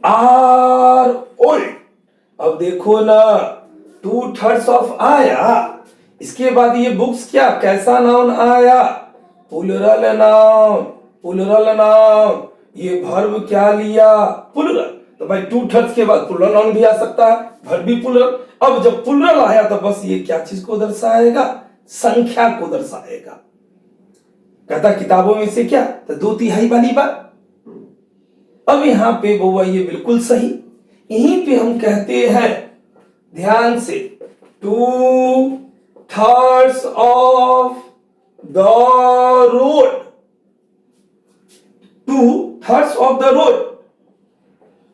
are old. अब देखो ना, 2/3 ऑफ आया, इसके बाद ये बुक्स क्या, कैसा नाउन आया, प्लुरल नाउन, प्लुरल नाउन। ये वर्ब क्या लिया, प्लुरल। तो भाई 2/3 के बाद प्लुरल नाउन भी आ सकता है, वर्ब भी प्लुरल। अब जब प्लुरल आया तो बस ये क्या चीज को दर्शाएगा, संख्या को दर्शाएगा। कहता किताबों में से क्या, तो 2/3 वाली बात। अब यहां पे बउआ ये बिल्कुल सही, यहीं पे हम कहते हैं ध्यान से, 2/3 of the road, 2/3 of the road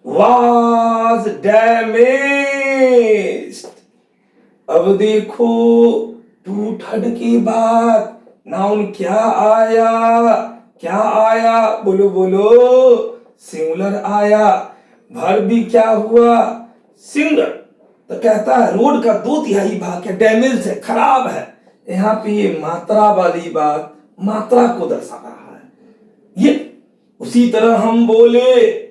was damaged. अब देखो 2/3 के बाद नाउन क्या आया, क्या आया, बोलो बोलो, सिंगुलर आया। वर्ब भी क्या हुआ, सिंगुलर। तो कहता है रोड का 2/3 भाग क्या, डैमेज है, खराब है। यहां पे ये मात्रा वाली बात, मात्रा को दर्शा रहा है। ये उसी तरह हम बोले,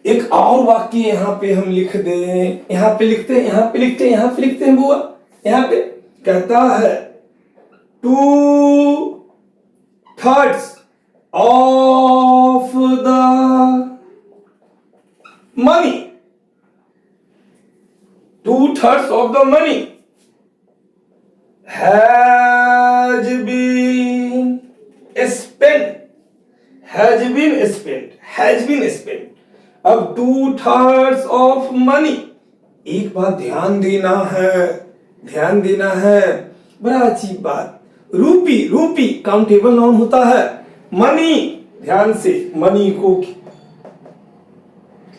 एक और वाक्य यहां पे हम लिख दें, यहां पे लिखते हैं, यहां पे लिखते हैं, यहां पे लिखते हैं बुआ, यहां पे कहता है 2/3 of the money, 2/3 of the money has been spent, has been spent, has been spent। अब 2/3 of money, एक बात ध्यान देना है, ध्यान देना है, बड़ा अच्छी बात। रूपी, रूपी काउंटेबल नाउन होता है, मनी, ध्यान से, मनी को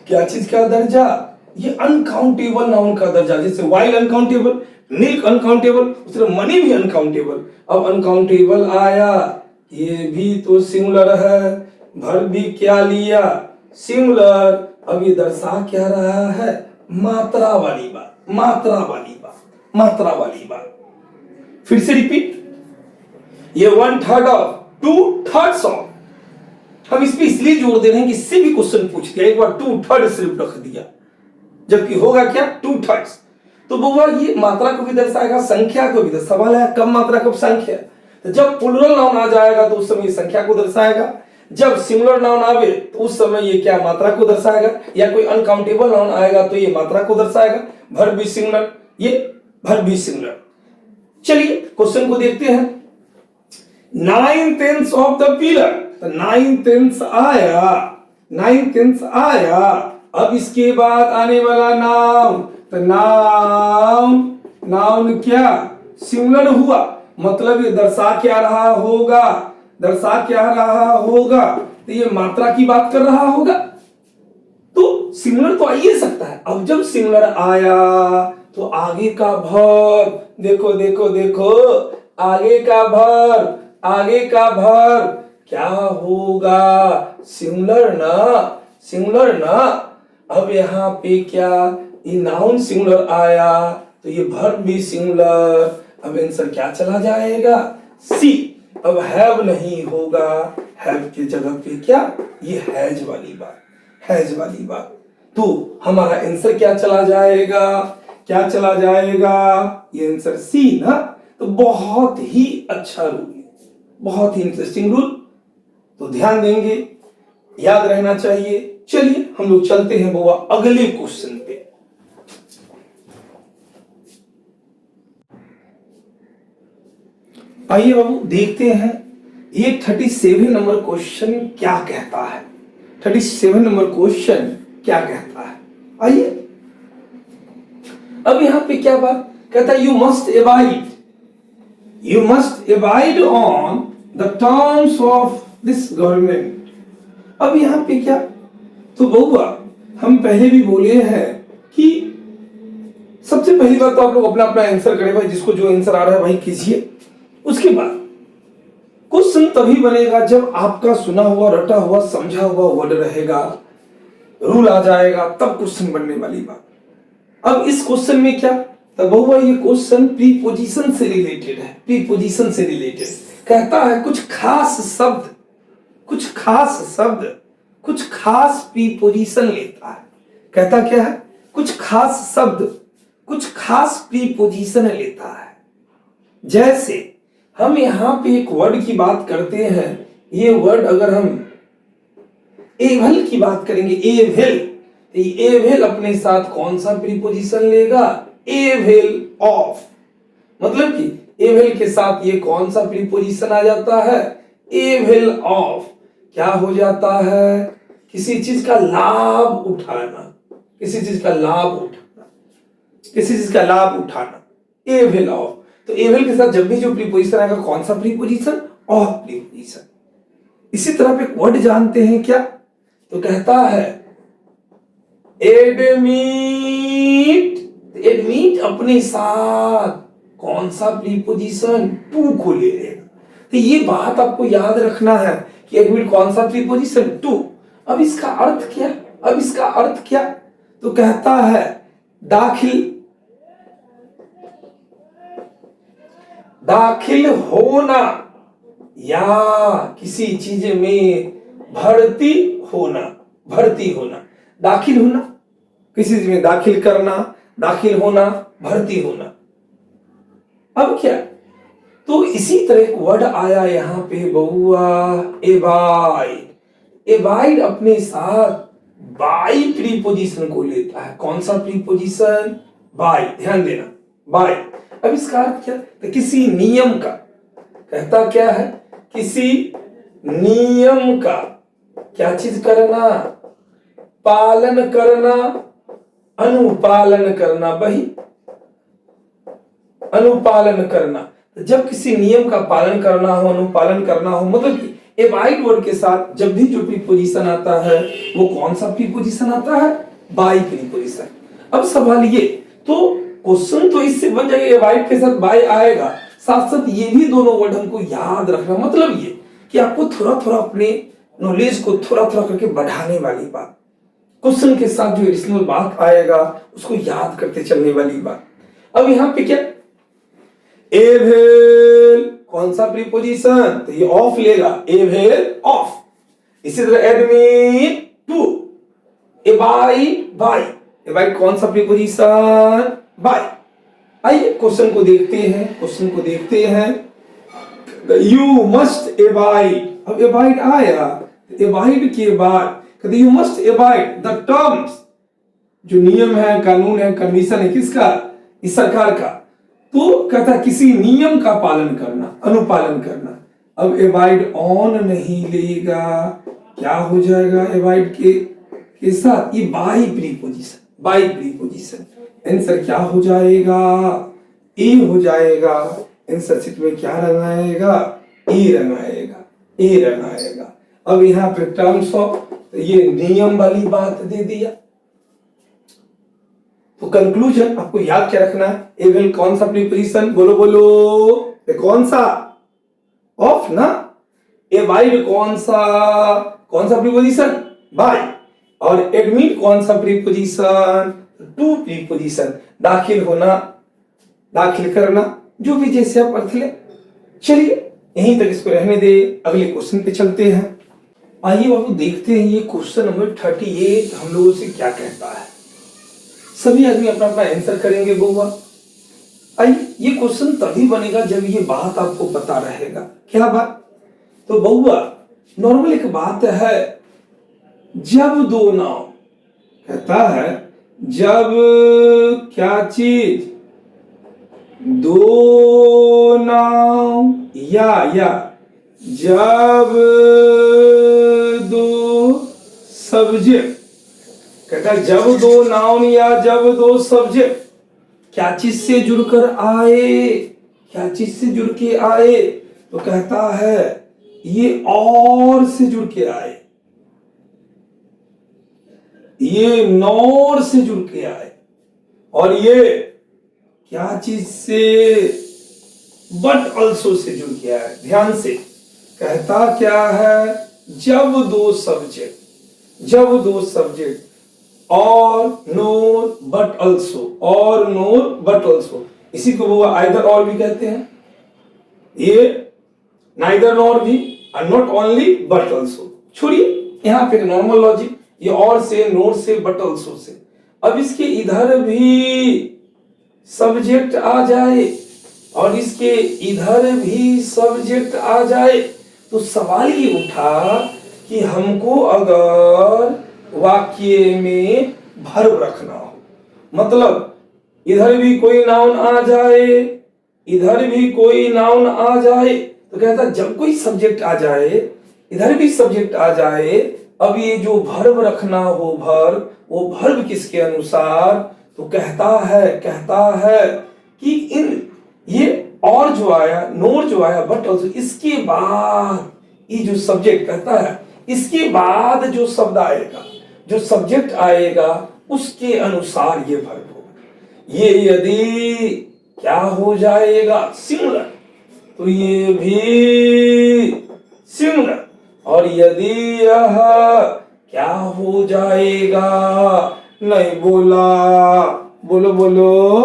क्या चीज का दर्जा, ये अनकाउंटेबल नाउन का दर्जा। जैसे वाइल अनकाउंटेबल, मिल्क अनकाउंटेबल, उस तरह मनी भी अनकाउंटेबल। अब अनकाउंटेबल आया, ये भी तो सिंगुलर है, वर्ब भी क्या लिया, सिंगुलर। अब ये दर्शा क्या रहा है, मात्रा वाली बात, मात्रा वाली बात, मात्रा वाली बात। फिर से रिपीट, ये 1/3 ऑफ, 2/3 ऑफ। हम इस पे इसलिए जोर दे रहे हैं कि इससे भी क्वेश्चन पूछ दिया, एक बार 2/3 सिर्फ रख दिया, जबकि होगा क्या 2/3। तो बुआ ये मात्रा को भी दर्शाएगा, संख्या को भी। तो सवाल है कब मात्रा कब संख्या, तो जब प्लुरल नाउन आ जाएगा तो उस समय संख्या को दर्शाएगा, जब सिंगुलर नाउन आवे तो उस समय ये क्या, मात्रा को दर्शाएगा, या कोई अनकाउंटेबल नाउन आएगा तो ये मात्रा को दर्शाएगा। वर्ब भी सिंगुलर, ये वर्ब भी सिंगुलर। चलिए क्वेश्चन को देखते हैं। 9/10 ऑफ द पिलर, तो 9/10 आया, 9/10 आया। अब इसके बाद आने वाला नाउन, तो नाउन, नाउन क्या, सिंगुलर हुआ, मतलब ये दर्शा क्या रहा होगा, दर्शा क्या रहा होगा, तो ये मात्रा की बात कर रहा होगा। तो सिंगुलर तो आ ही सकता है। अब जब सिंगुलर आया तो आगे का वर्ब, देखो देखो देखो, आगे का वर्ब, आगे का वर्ब क्या होगा? सिंगुलर ना, सिंगुलर ना। अब यहाँ पे क्या, ये नाउन सिंगुलर आया तो ये वर्ब भी सिंगुलर। अब आंसर क्या चला जाएगा? सी। अब हैव नहीं होगा, हैव की जगह पे क्या, ये हैज वाली बात, हैज वाली बात। तो हमारा आंसर क्या चला जाएगा? क्या चला जाएगा? ये आंसर सी ना। तो बहुत ही अच्छा रूल है, बहुत ही इंटरेस्टिंग रूल, तो ध्यान देंगे, याद रहना चाहिए। चलिए हम लोग चलते हैं बुआ अगले क्वेश्चन पे। आइए बाबू देखते हैं ये 37 नंबर क्वेश्चन क्या कहता है। 37 नंबर क्वेश्चन क्या कहता है, आइए। अब यहां पे क्या बात कहता है? You must abide on the terms of this government. अब यहां पे क्या, तो बउआ हम पहले भी बोले हैं कि सबसे पहली बात तो आप लोग अपना अपना आंसर करें भाई, जिसको जो आंसर आ रहा है भाई कीजिए। उसके बाद क्वेश्चन तभी बनेगा जब आपका सुना हुआ, रटा हुआ, समझा हुआ वर्ड रहेगा, रूल आ जाएगा, तब क्वेश्चन बनने वाली बात। अब इस क्वेश्चन में क्या, तो बहुआ ये क्वेश्चन प्रीपोजिशन से रिलेटेड है। प्रीपोजिशन से रिलेटेड कहता है कुछ खास शब्द, कुछ खास शब्द, कुछ खास प्रीपोजिशन लेता है। कहता क्या है? कुछ खास शब्द, कुछ खास प्रीपोजिशन लेता है। जैसे हम यहां पे एक वर्ड की बात करते हैं, ये वर्ड अगर हम एवल की बात करेंगे, एवल, एवल अपने साथ कौन सा प्रीपोजिशन लेगा? एवल ऑफ। मतलब कि एवल के साथ ये कौन सा प्रीपोजिशन आ जाता है? एवल ऑफ। क्या हो जाता है? किसी चीज का लाभ उठाना, किसी चीज का लाभ उठाना, किसी चीज का लाभ उठाना, एवल ऑफ। तो एवल के साथ जब भी जो प्रीपोजिशन आएगा, कौन सा प्रीपोजिशन? Of preposition. इसी तरह पे वर्ड जानते हैं क्या, तो कहता है एडमिट। एडमिट अपने साथ कौन सा प्रीपोजिशन? टू को ले लेगा। तो ये बात आपको याद रखना है कि एडमिट कौन सा प्रीपोजिशन? टू। अब इसका अर्थ क्या? अब इसका अर्थ क्या? तो कहता है दाखिल, दाखिल होना या किसी चीज में भर्ती होना, भर्ती होना, दाखिल होना, किसी चीज में दाखिल करना, दाखिल होना, भर्ती होना। अब क्या, तो इसी तरह एक वर्ड आया यहां पे बहुआ एबाइड। एबाइड अपने साथ बाई प्रीपोजिशन को लेता है। कौन सा प्रीपोजिशन? बाई। ध्यान देना, बाई। अब इसका अर्थ क्या? तो किसी नियम का, कहता क्या है? किसी नियम का क्या चीज करना? पालन करना, अनुपालन करना। वही अनुपालन करना। तो जब किसी नियम का पालन करना हो, अनुपालन करना हो, मतलब कि एबाइड वर्ड के साथ जब भी जो प्रीपोजिशन आता है वो कौन सा प्रीपोजिशन आता है? By preposition. अब सवाल ये, तो क्वेश्चन तो इससे बन जाएगा एबाइड के साथ बाई आएगा, साथ साथ ये भी दोनों वर्ड हमको याद रखना। मतलब ये कि आपको थोड़ा थोड़ा अपने नॉलेज को थोड़ा थोड़ा करके बढ़ाने वाली बात, क्वेश्चन के साथ जो एडिशनल बात आएगा उसको याद करते चलने वाली बात। अब यहां पे क्या, एवेल कौन सा प्रीपोजिशन? तो ये ऑफ लेगा, एवेल ऑफ। इसी तरह admit to, abide by. Abide कौन सा प्रीपोजिशन? बाई। आइए क्वेश्चन को देखते हैं, क्वेश्चन को देखते हैं। You must abide. अब एबाइड आया, एबाइड के बाद कहते you must abide the terms, जो नियम है, कानून है, कंडीशन है, किसका? इस सरकार का। तो कहता है किसी नियम का पालन करना, अनुपालन करना। अब एबाइड ऑन नहीं लेगा, क्या हो जाएगा एबाइड के साथ? ये by preposition, by preposition. Answer क्या हो जाएगा? ए हो जाएगा। आंसर शीट में क्या रंग आएगा? ए रंग आएगा, ए रंग आएगा। अब यहां पे टर्म्स ऑफ, तो ये नियम वाली बात दे दिया। तो कंक्लूजन आपको याद क्या रखना है, ए विल कौन सा प्रीपोजिशन, बोलो बोलो, ए कौन सा, ऑफ ना, ए बाई कौन सा प्रीपोजिशन, बाय, और एडमिट कौन सा प्रीपोजिशन, टू प्रीपोजिशन, दाखिल होना, दाखिल करना, जो भी जैसे आप अर्थ ले। चलिए यहीं तक इसको रहने दे, अगले क्वेश्चन पे चलते हैं। आइए बाबू देखते हैं ये क्वेश्चन नंबर 38 हम लोगों से क्या कहता है। सभी आदमी अपना अपना आंसर करेंगे बउआ। आइए ये क्वेश्चन तभी बनेगा जब ये बात आपको पता रहेगा। क्या बात, तो बउआ नॉर्मल एक बात है, जब दो नाव, कहता है जब क्या चीज, दो नाव या जब दो सब्जेक्ट, कहता है जब दो नाउन या जब दो सब्जेक्ट क्या चीज से जुड़कर आए, क्या चीज से जुड़ के आए, तो कहता है ये और से जुड़ के आए, ये नॉर से जुड़ के आए, और ये क्या चीज से, बट ऑल्सो से जुड़ के आए। ध्यान से, कहता क्या है, जब दो सब्जेक्ट और नोर बट ऑल्सो, और नोर बट ऑल्सो, इसी को वो आइदर और भी कहते हैं। ये नाइदर नॉर भी, और नॉट ओनली बट ऑल्सो। छोड़िए यहाँ पे नॉर्मल लॉजिक, ये और से, नोर से, बट ऑल्सो से। अब इसके इधर भी सब्जेक्ट आ जाए और इसके इधर भी सब्जेक्ट आ जाए, तो सवाल ये उठा कि हमको अगर वाक्य में वर्ब रखना हो, मतलब इधर भी कोई नाउन आ जाए, इधर भी कोई नाउन आ जाए, तो कहता जब कोई सब्जेक्ट आ जाए, इधर भी सब्जेक्ट आ जाए, अब ये जो वर्ब रखना हो, वर्ब, वो वर्ब किसके अनुसार, तो कहता है कि इन ये और जो आया, नोर जो आया, बट ऑल्सो, इसके बाद ये जो सब्जेक्ट, कहता है इसके बाद जो शब्द आएगा, जो सब्जेक्ट आएगा, उसके अनुसार ये वर्ब होगा। ये यदि क्या हो जाएगा, सिंगुलर, तो ये भी सिंगुलर, और यदि यह क्या हो जाएगा, नहीं बोला, बोलो बोलो,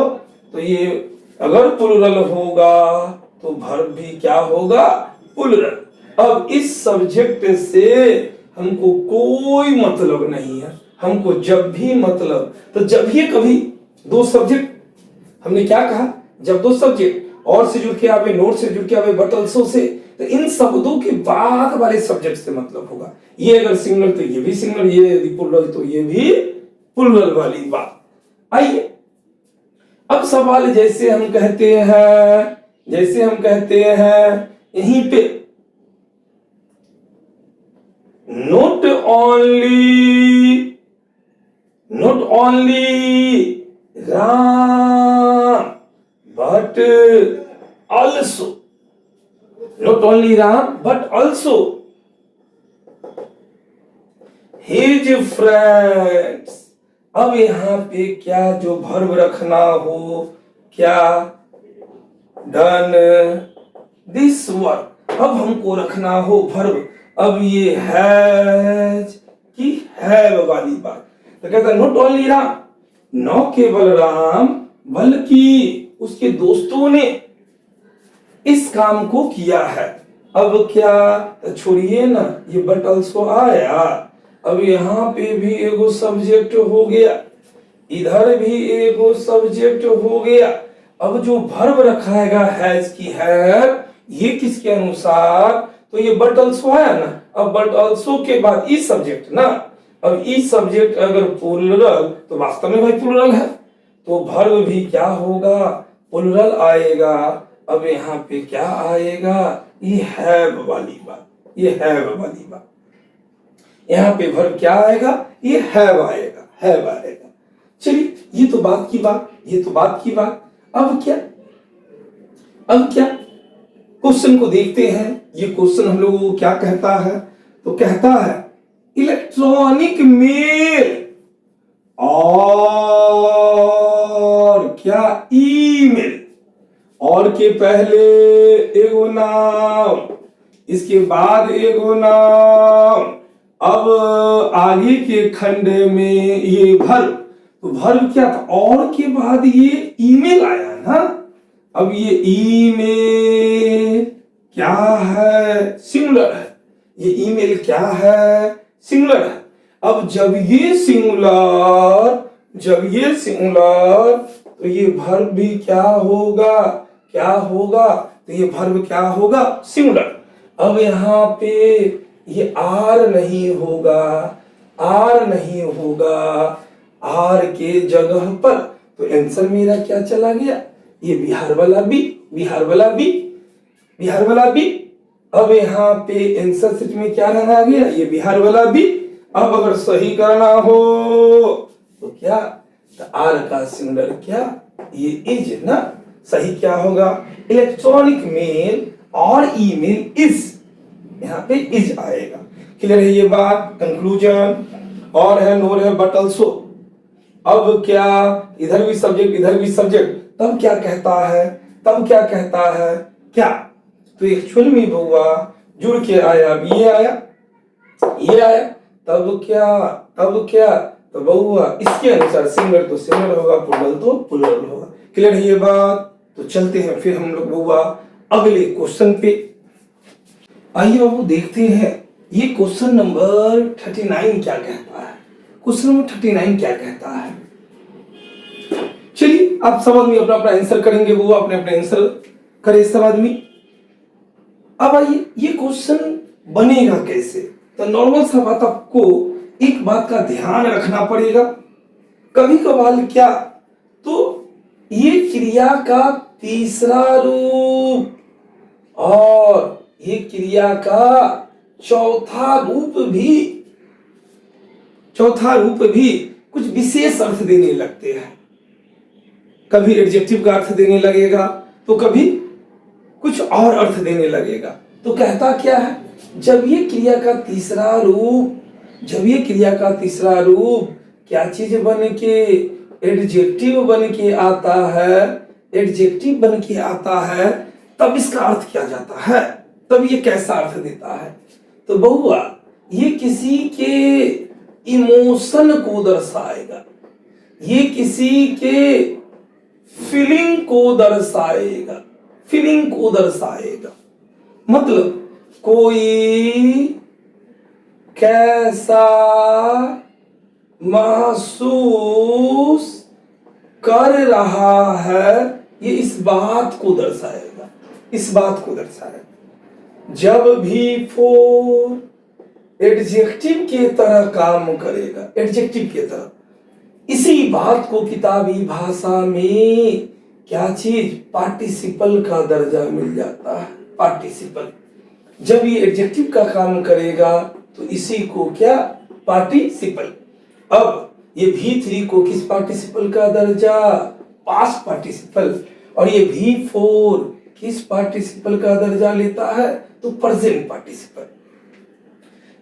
तो ये अगर प्लुरल होगा तो वर्ब भी क्या होगा, प्लुरल। अब इस सब्जेक्ट से हमको कोई मतलब नहीं है, हमको जब भी मतलब, तो जब ये कभी दो सब्जेक्ट, हमने क्या कहा, जब दो सब्जेक्ट और से जुड़ के आवे, नोट से जुड़ के आवे, बट ऑल्सो से, तो इन शब्दों के बाद वाले सब्जेक्ट से मतलब होगा। ये अगर सिंगुलर तो ये भी सिंगुलर, ये यदि प्लुरल तो ये भी प्लुरल वाली बात। आइए अब सवाल जैसे हम कहते हैं यहीं पे, not only Ram but also, not only Ram but also his friends। अब यहां पे क्या जो वर्ब रखना हो, क्या, डन दिस वर्क, अब हमको रखना हो वर्ब, अब ये हैज की हैव वाली बात, तो कहता नॉट ओनली राम, न केवल राम बल्कि उसके दोस्तों ने इस काम को किया है। अब क्या, तो छोड़िए ना, ये बट ऑल्सो आया, अब यहाँ पे भी एगो सब्जेक्ट हो गया, इधर भी एगो सब्जेक्ट हो गया। अब जो वर्ब रखाएगा हैज की हैव, ये किसके अनुसार, तो ये बट ऑल्सो आया ना, अब बट ऑल्सो के बाद ई सब्जेक्ट ना, अब ई सब्जेक्ट अगर प्लुरल, तो वास्तव में भाई प्लुरल है, तो वर्ब भी क्या होगा, प्लुरल आएगा। अब यहाँ पे क्या आएगा, ये हैव वाली बात, ये हैव वाली बात, यहाँ पे वर्ब क्या आएगा, ये हैव आएगा, हैव आएगा। चलिए ये तो बात की बात। अब क्या क्वेश्चन को देखते हैं। ये क्वेश्चन हम लोगों को क्या कहता है, तो कहता है इलेक्ट्रॉनिक मेल और क्या, ईमेल। और के पहले एगो नाम, इसके बाद एगो नाम। अब आगे के खंड में ये वर्ब, तो वर्ब क्या था, और के बाद ये ईमेल आया ना। अब ये ईमेल क्या है, सिंगुलर है। ये ईमेल क्या है, सिंगुलर है। अब जब ये सिंगुलर तो ये वर्ब भी क्या होगा, तो ये वर्ब क्या होगा, सिंगुलर। अब यहाँ पे ये आर नहीं होगा, आर के जगह पर, तो आंसर मेरा क्या चला गया, ये बिहार वाला बी। अब यहाँ पे आंसर शीट में क्या रहना आ गया, ये बिहार वाला बी। अब अगर सही करना हो तो क्या, तो आर का सिंगुलर क्या, ये इज ना। सही क्या होगा, इलेक्ट्रॉनिक मेल और ईमेल इज, यहाँ पे इज आएगा। क्लियर है ये बात। कंक्लूजन और है, नोर है, बट ऑल्सो। अब क्या, इधर भी सब्जेक्ट, तब क्या कहता है क्या, तो एक्चुअल में बउआ जुड़ के आया, ये आया, तब क्या, तो बउआ इसके अनुसार सिंगुलर तो सिंगुलर होगा, प्लुरल तो प्लुरल होगा। क्लियर है ये बात। तो चलते हैं फिर हम लोग बउआ अगले क्वेश्चन पे। आइए बाबू देखते हैं ये क्वेश्चन नंबर 39 क्या कहता है। चलिए आप सब आदमी अपना अपना आंसर करेंगे, वो अपने अपने आंसर करे सब आदमी। अब आइए ये क्वेश्चन बनेगा कैसे, तो नॉर्मल सा बात, आपको एक बात का ध्यान रखना पड़ेगा। कभी कभार क्या, तो ये क्रिया का तीसरा रूप और ये क्रिया का चौथा रूप भी कुछ विशेष अर्थ देने लगते हैं। कभी एडजेक्टिव का अर्थ देने लगेगा, तो कभी कुछ और अर्थ देने लगेगा। तो कहता क्या है, जब ये क्रिया का तीसरा रूप क्या चीज बन के, एडजेक्टिव बन के आता है, तब इसका अर्थ क्या जाता है, तब ये कैसा अर्थ देता है। तो बहुआ ये किसी के इमोशन को दर्शाएगा, ये किसी के फीलिंग को दर्शाएगा। मतलब कोई कैसा महसूस कर रहा है, ये इस बात को दर्शाएगा। जब भी फोर एडजेक्टिव के तरह काम करेगा, इसी बात को किताबी भाषा में क्या चीज, पार्टिसिपल का दर्जा मिल जाता है। पार्टिसिपल जब ये एडजेक्टिव का काम करेगा तो इसी को क्या, पार्टिसिपल। अब ये V3 को किस पार्टिसिपल का दर्जा, पास्ट पार्टिसिपल। और ये V4 किस पार्टिसिपल का दर्जा लेता है, तो प्रेजेंट पार्टिसिपल।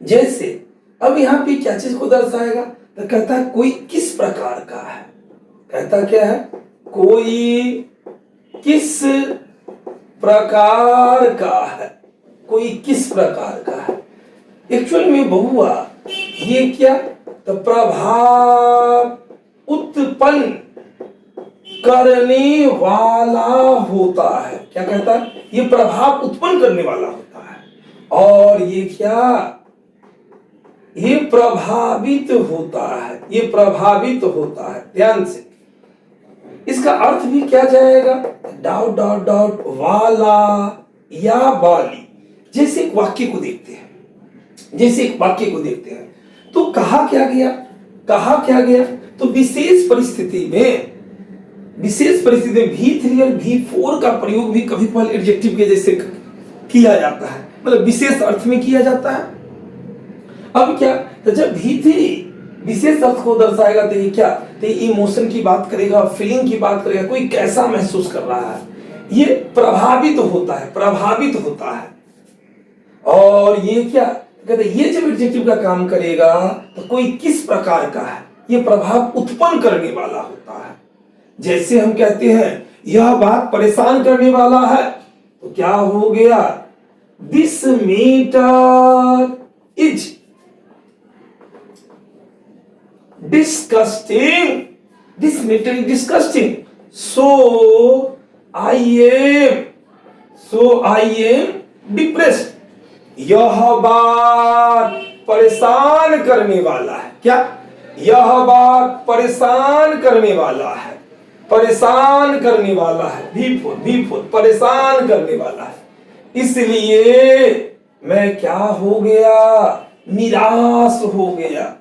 जैसे अब यहाँ पे क्या चीज को दर्शाएगा, तो कहता है कोई किस प्रकार का है। कहता क्या है, कोई किस प्रकार का है। एक्चुअल में बहुआ ये क्या, तो प्रभाव उत्पन्न करने वाला होता है। क्या कहता है, ये प्रभाव उत्पन्न करने वाला होता है। और ये क्या, ये प्रभावित होता है। ध्यान से इसका अर्थ भी क्या जाएगा, डॉट डॉट डॉट वाला या वाली। जैसे एक वाक्य को देखते हैं, तो कहा क्या गया, तो विशेष परिस्थिति में V3 और V4 का प्रयोग भी कभी कभार एडजेक्टिव के जैसे किया जाता है, मतलब विशेष अर्थ में किया जाता है। अब क्या, तो जब V3 विशेष अर्थ को दर्शाएगा तो ये क्या, तो ये इमोशन की बात करेगा, फीलिंग की बात करेगा, कोई कैसा महसूस कर रहा है, ये प्रभावित होता है। और ये क्या कहते हैं, ये जब एडजेक्टिव का काम करेगा तो कोई किस प्रकार का है, ये प्रभाव उत्पन्न करने वाला होता है। जैसे हम कहते हैं यह बात परेशान करने वाला है, तो क्या हो गया? This matter is disgusting, this matter is disgusting, so I am depressed. यह बात परेशान करने वाला है। क्या? यह बात परेशान करने वाला है, परेशान करने वाला है, भी परेशान करने वाला है, इसलिए मैं क्या हो गया? निराश हो गया,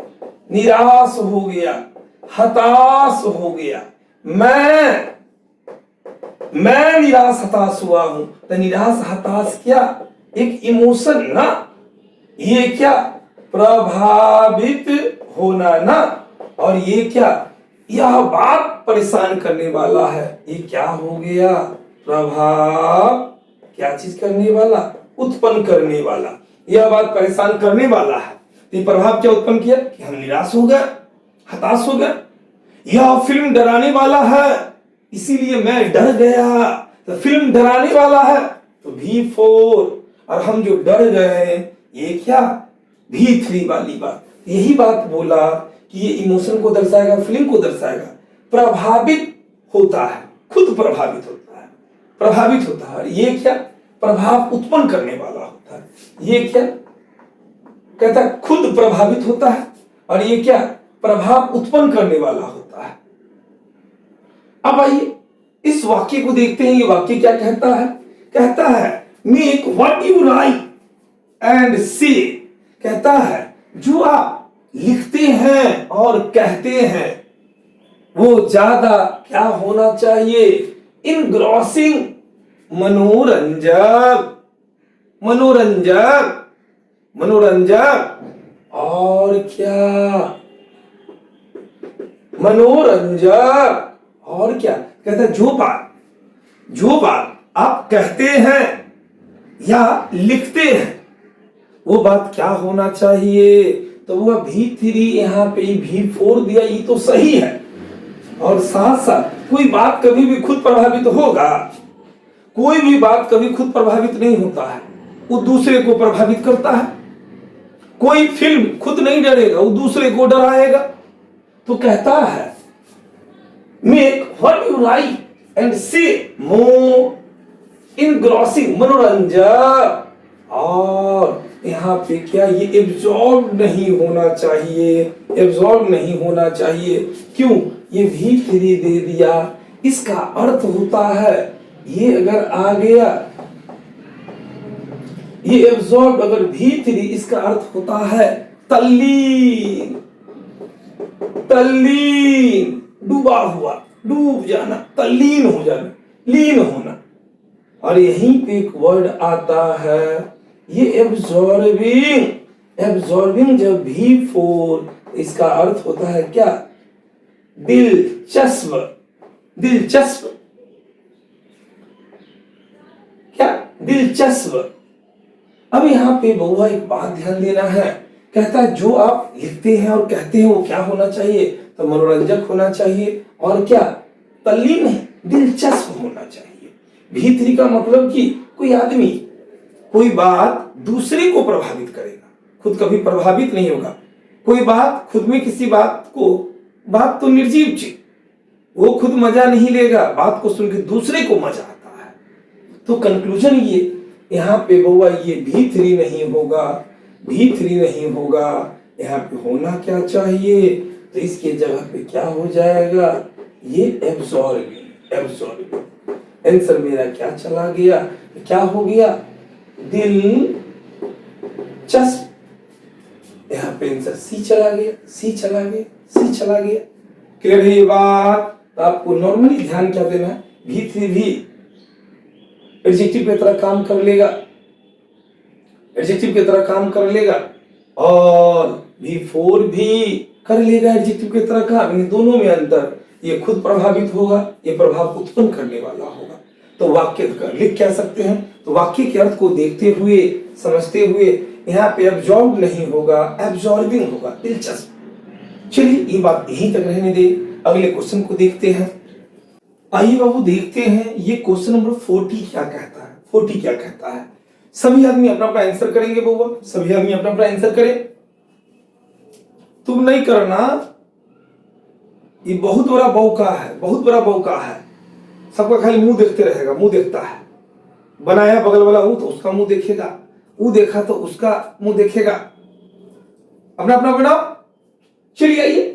निराश हो गया, हताश हो गया। मैं निराश हताश हुआ हूं। तो निराश हताश क्या? एक इमोशन ना, ये क्या? प्रभावित होना ना। और ये क्या? यह बात परेशान करने वाला है। ये क्या हो गया? प्रभाव, क्या चीज करने वाला? उत्पन्न करने वाला। यह बात परेशान करने वाला है, तो ये प्रभाव क्या उत्पन्न किया? कि हम निराश हो गए, हताश हो गए। यह फिल्म डराने वाला है, इसीलिए मैं डर गया। तो फिल्म डराने वाला है तो V4, और हम जो डर गए, ये क्या? V3 वाली बात। यही बात बोला कि ये इमोशन को दर्शाएगा, फिल्म को दर्शाएगा। प्रभावित होता है, खुद प्रभावित होता है, प्रभावित होता है। ये क्या? प्रभाव उत्पन्न करने वाला होता है। ये क्या कहता है? खुद प्रभावित होता है। और ये क्या? प्रभाव उत्पन्न करने वाला होता है। अब आइए इस वाक्य को देखते हैं। ये वाक्य क्या कहता है? कहता है make what you right and से। कहता है जो आप लिखते हैं और कहते हैं वो ज्यादा क्या होना चाहिए? इनग्रॉसिंग, मनोरंजक, मनोरंजक, मनोरंजक। और क्या? मनोरंजक। और क्या कहता है? जो बात आप कहते हैं या लिखते हैं वो बात क्या होना चाहिए? तो वह V3 यहाँ पे V4 दिया, ये तो सही है। और साथ साथ कोई बात कभी भी खुद प्रभावित होगा? कोई भी बात कभी खुद प्रभावित नहीं होता है, वो दूसरे को प्रभावित करता है। कोई फिल्म खुद नहीं डरेगा, वो दूसरे को डराएगा। तो कहता है make what you right and से मोर इनग्रॉसिंग, मनोरंजक। और यहाँ पे क्या? ये एब्जॉर्ब नहीं होना चाहिए, एब्जॉर्ब नहीं होना चाहिए। क्यों? ये V3 दे दिया, इसका अर्थ होता है, ये अगर आ गया, ये एब्जॉर्ब अगर V3, इसका अर्थ होता है तल्लीन, तल्लीन, डूबा हुआ, डूब जाना, तल्लीन हो जाना, लीन होना। और यहीं पे एक वर्ड आता है, ये एब्जॉर्बिंग। एब्जॉर्बिंग जब V4, इसका अर्थ होता है क्या? दिलचस्प, दिलचस्प। क्या? दिलचस्प। अब यहाँ पे बहुआ एक बात ध्यान देना है। कहता है जो आप लिखते हैं और कहते हैं वो क्या होना चाहिए? तो मनोरंजक होना चाहिए। और क्या? तल्लीन नहीं, दिलचस्प होना चाहिए। V3 का मतलब कि कोई आदमी कोई बात दूसरे को प्रभावित करेगा, खुद कभी प्रभावित नहीं होगा। कोई बात खुद में किसी बात को, बात तो निर्जीव चीज, वो खुद मजा नहीं लेगा, बात को सुनकर दूसरे को मजा आता है। तो कंक्लूजन ये यहाँ पे बहुआ ये V3 नहीं होगा, V3 नहीं होगा। यहाँ पे होना क्या चाहिए? तो इसके जगह पे क्या हो जाएगा? ये एब्जॉर्बिंग, एब्जॉर्बिंग। आंसर मेरा क्या चला गया? क्या हो गया? दिलचस्प। यहाँ पे आंसर C चला गया, C चला गया, C चला गया। क्लियर है ये बात? तो आपको नॉर्मली ध्यान क्या देना है? V3 भी एडजेक्टिव की तरह काम कर लेगा, एडजेक्टिव की तरह काम कर लेगा, और V4 भी कर लेगा एडजेक्टिव की तरह काम। इन दोनों में अंतर, ये खुद प्रभावित होगा, ये प्रभाव उत्पन्न करने वाला होगा। तो वाक्य लिख क्या सकते हैं? तो वाक्य के अर्थ को देखते हुए, समझते हुए, यहाँ पे एब्जॉर्ब नहीं होगा, एब्जॉर्बिंग होगा, दिलचस्प। चलिए ये बात यहीं तक रहने दे, अगले क्वेश्चन को देखते हैं। आइए बाबू देखते हैं ये क्वेश्चन नंबर 40 क्या कहता है। 40 क्या कहता है, सभी आदमी अपना अपना आंसर करेंगे बउआ, सभी आदमी अपना अपना आंसर करें। तुम नहीं करना, ये बहुत बड़ा मौका है, बहुत बड़ा मौका है। सबका खाली मुंह देखते रहेगा, मुंह देखता है। बनाया बगल वाला वो तो उसका मुंह देखेगा, वो देखा तो उसका मुंह देखेगा। अपना अपना बनाओ, चलिए आइए।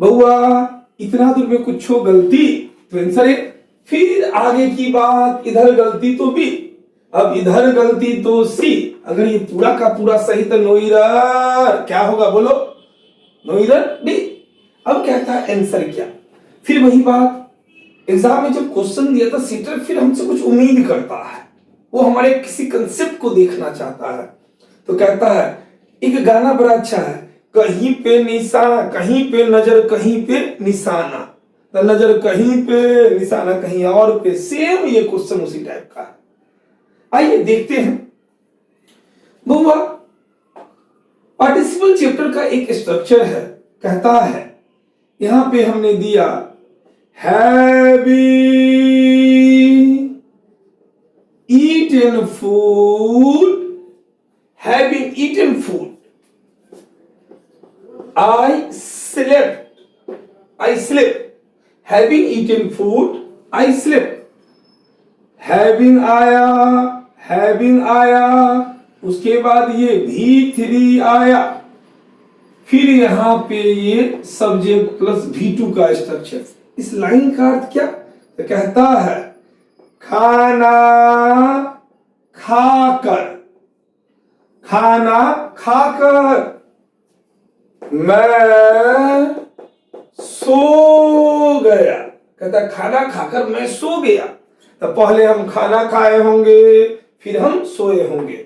बउआ इतना दूर में कुछ हो गलती तो आंसर है, फिर आगे की बात इधर गलती तो बी, अब इधर गलती तो सी। अगर ये पूरा का पूरा सही तो नो एरर, क्या होगा बोलो, नो एरर डी। अब कहता है आंसर क्या, फिर वही बात, एग्जाम में जब क्वेश्चन दिया था सीटर फिर हमसे कुछ उम्मीद करता है, वो हमारे किसी कंसेप्ट को देखना चाहता है। तो कहता है एक गाना बड़ा अच्छा है, कहीं पे निशाना कहीं पे नजर कहीं पे निशाना, तो नजर कहीं पे निशाना कहीं और पे, सेम ये क्वेश्चन उसी टाइप का है। आइए देखते हैं। बउआ पार्टिसिपल चैप्टर का एक स्ट्रक्चर है, कहता है यहां पे हमने दिया having eaten food, having eaten food, I slept, having eaten food, I slept, having आया, उसके बाद ये V3 आया, फिर यहां पे ये सब्जेक्ट प्लस V2 का स्ट्रक्चर। इस लाइन का अर्थ क्या, तो कहता है खाना खाकर, खाना खाकर मैं सो गया। कहता खाना खाकर मैं सो गया, तो पहले हम खाना खाए होंगे फिर हम सोए होंगे,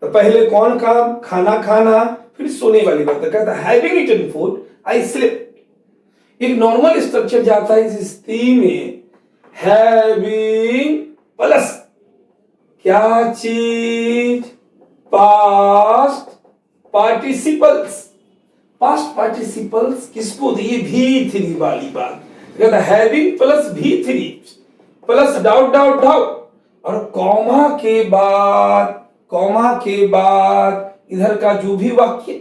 तो पहले कौन काम, खाना खाना, फिर सोने वाली बात। कहता having eaten food I sleep. एक नॉर्मल स्ट्रक्चर जाता है इस स्थिति में, हैविंग प्लस क्या चीज, पास्ट पार्टिसिपल्स। पास्ट पार्टिसिपल्स किसको दिए, V3 वाली बात। कहता having plus V3 plus doubt doubt doubt, और कॉमा के बाद, कॉमा के बाद इधर का जो भी वाक्य,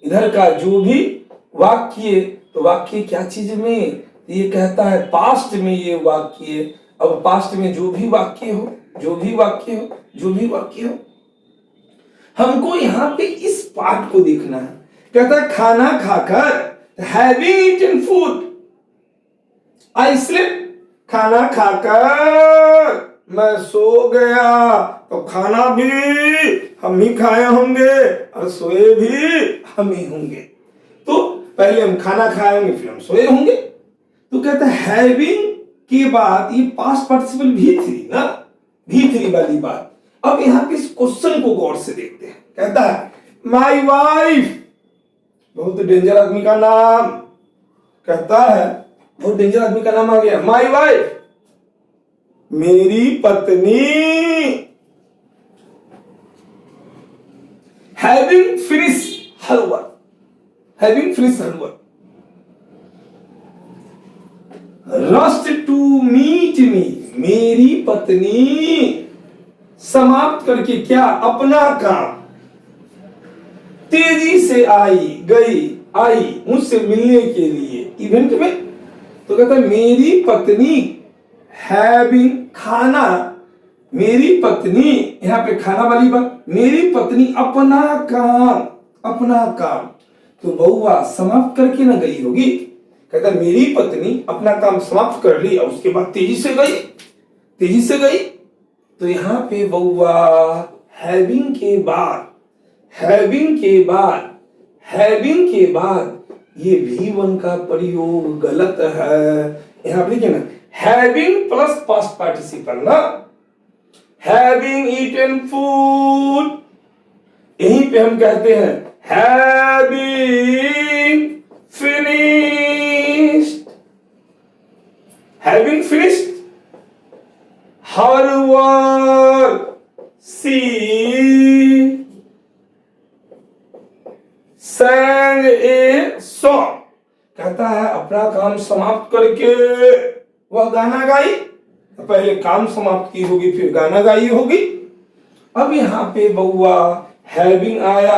इधर का जो भी वाक्य, तो वाक्य क्या चीज में, ये कहता है पास्ट में ये वाक्य। अब पास्ट में जो भी वाक्य हो, जो भी वाक्य हो, जो भी वाक्य हो, हमको यहां पे इस पार्ट को देखना है। कहता है खाना खाकर, having eaten food I sleep, खाना खाकर मैं सो गया, तो खाना भी हम ही खाए होंगे और सोए भी हम ही होंगे। तो पहले हम खाना खाए होंगे फिर हम सोए होंगे। तो कहता है हैविंग के बाद ये पास्ट पार्टिसिपल V3 ना, V3 वाली बात। अब यहां के इस क्वेश्चन को गौर से देखते हैं। कहता है माई वाइफ, बहुत डेंजर आदमी का नाम, कहता है बहुत डेंजर आदमी का नाम आ गया, माई वाइफ मेरी पत्नी, having finish her work, having finish her work, rushed to meet me, मेरी पत्नी समाप्त करके क्या, अपना काम, तेजी से आई मुझसे मिलने के लिए इवेंट में। तो कहता है मेरी पत्नी हैविंग खाना, मेरी पत्नी, यहां पे खाना वाली बात, मेरी पत्नी अपना काम, अपना काम, तो बउआ समाप्त करके ना गई होगी। कहता है मेरी पत्नी अपना काम समाप्त कर ली और उसके बाद तेजी से गई, तेजी से गई। तो यहां पे बउआ हैविंग के बाद, हैविंग के बाद, हैविंग के बाद ये V1 का प्रयोग गलत है। यहां पे देखिए ना, हैविंग प्लस पास्ट पार्टिसिपल ना, हैविंग ईटन फूड, यहीं पे हम कहते हैं having finished, having finished her work, she sang a song। कहता कहता है अपना काम समाप्त करके वह गाना गाई। पहले काम समाप्त की होगी फिर गाना गाई होगी। अब यहाँ पे बउआ हैविंग आया,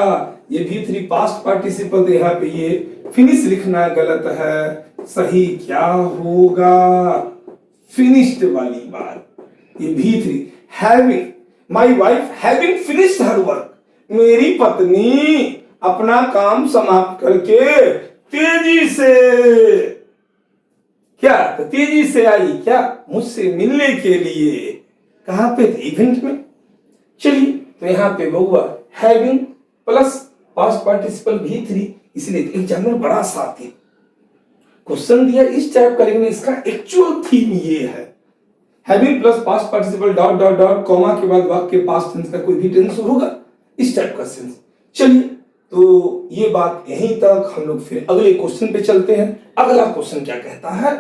ये भी थ्री पास्ट पार्टिसिपल, यहाँ पे ये फिनिश लिखना गलत है। सही क्या होगा? फिनिश्ड वाली बात, ये भी three. Having, my wife having finished her work, मेरी पत्नी अपना काम समाप्त करके तेजी से, क्या तो तेजी से आई क्या मुझसे मिलने के लिए। कहां पे थे? इवेंट में। चलिए तो यहाँ पे बउआ हैविंग प्लस पास्ट पार्टिसिपल भी थ्री, इसलिए एग्जामिनर बड़ा साथी क्वेश्चन दिया इस टाइप का, लेकिन इसका एक्चुअल थीम ये है having plus past participle dot dot dot comma के बाद वाक्य पास्ट टेंस का कोई भी टेंस होगा, इस टाइप का सेंस। चलिए तो ये बात यहीं तक, हम लोग फिर अगले क्वेश्चन पे चलते हैं। अगला क्वेश्चन क्या कहता है?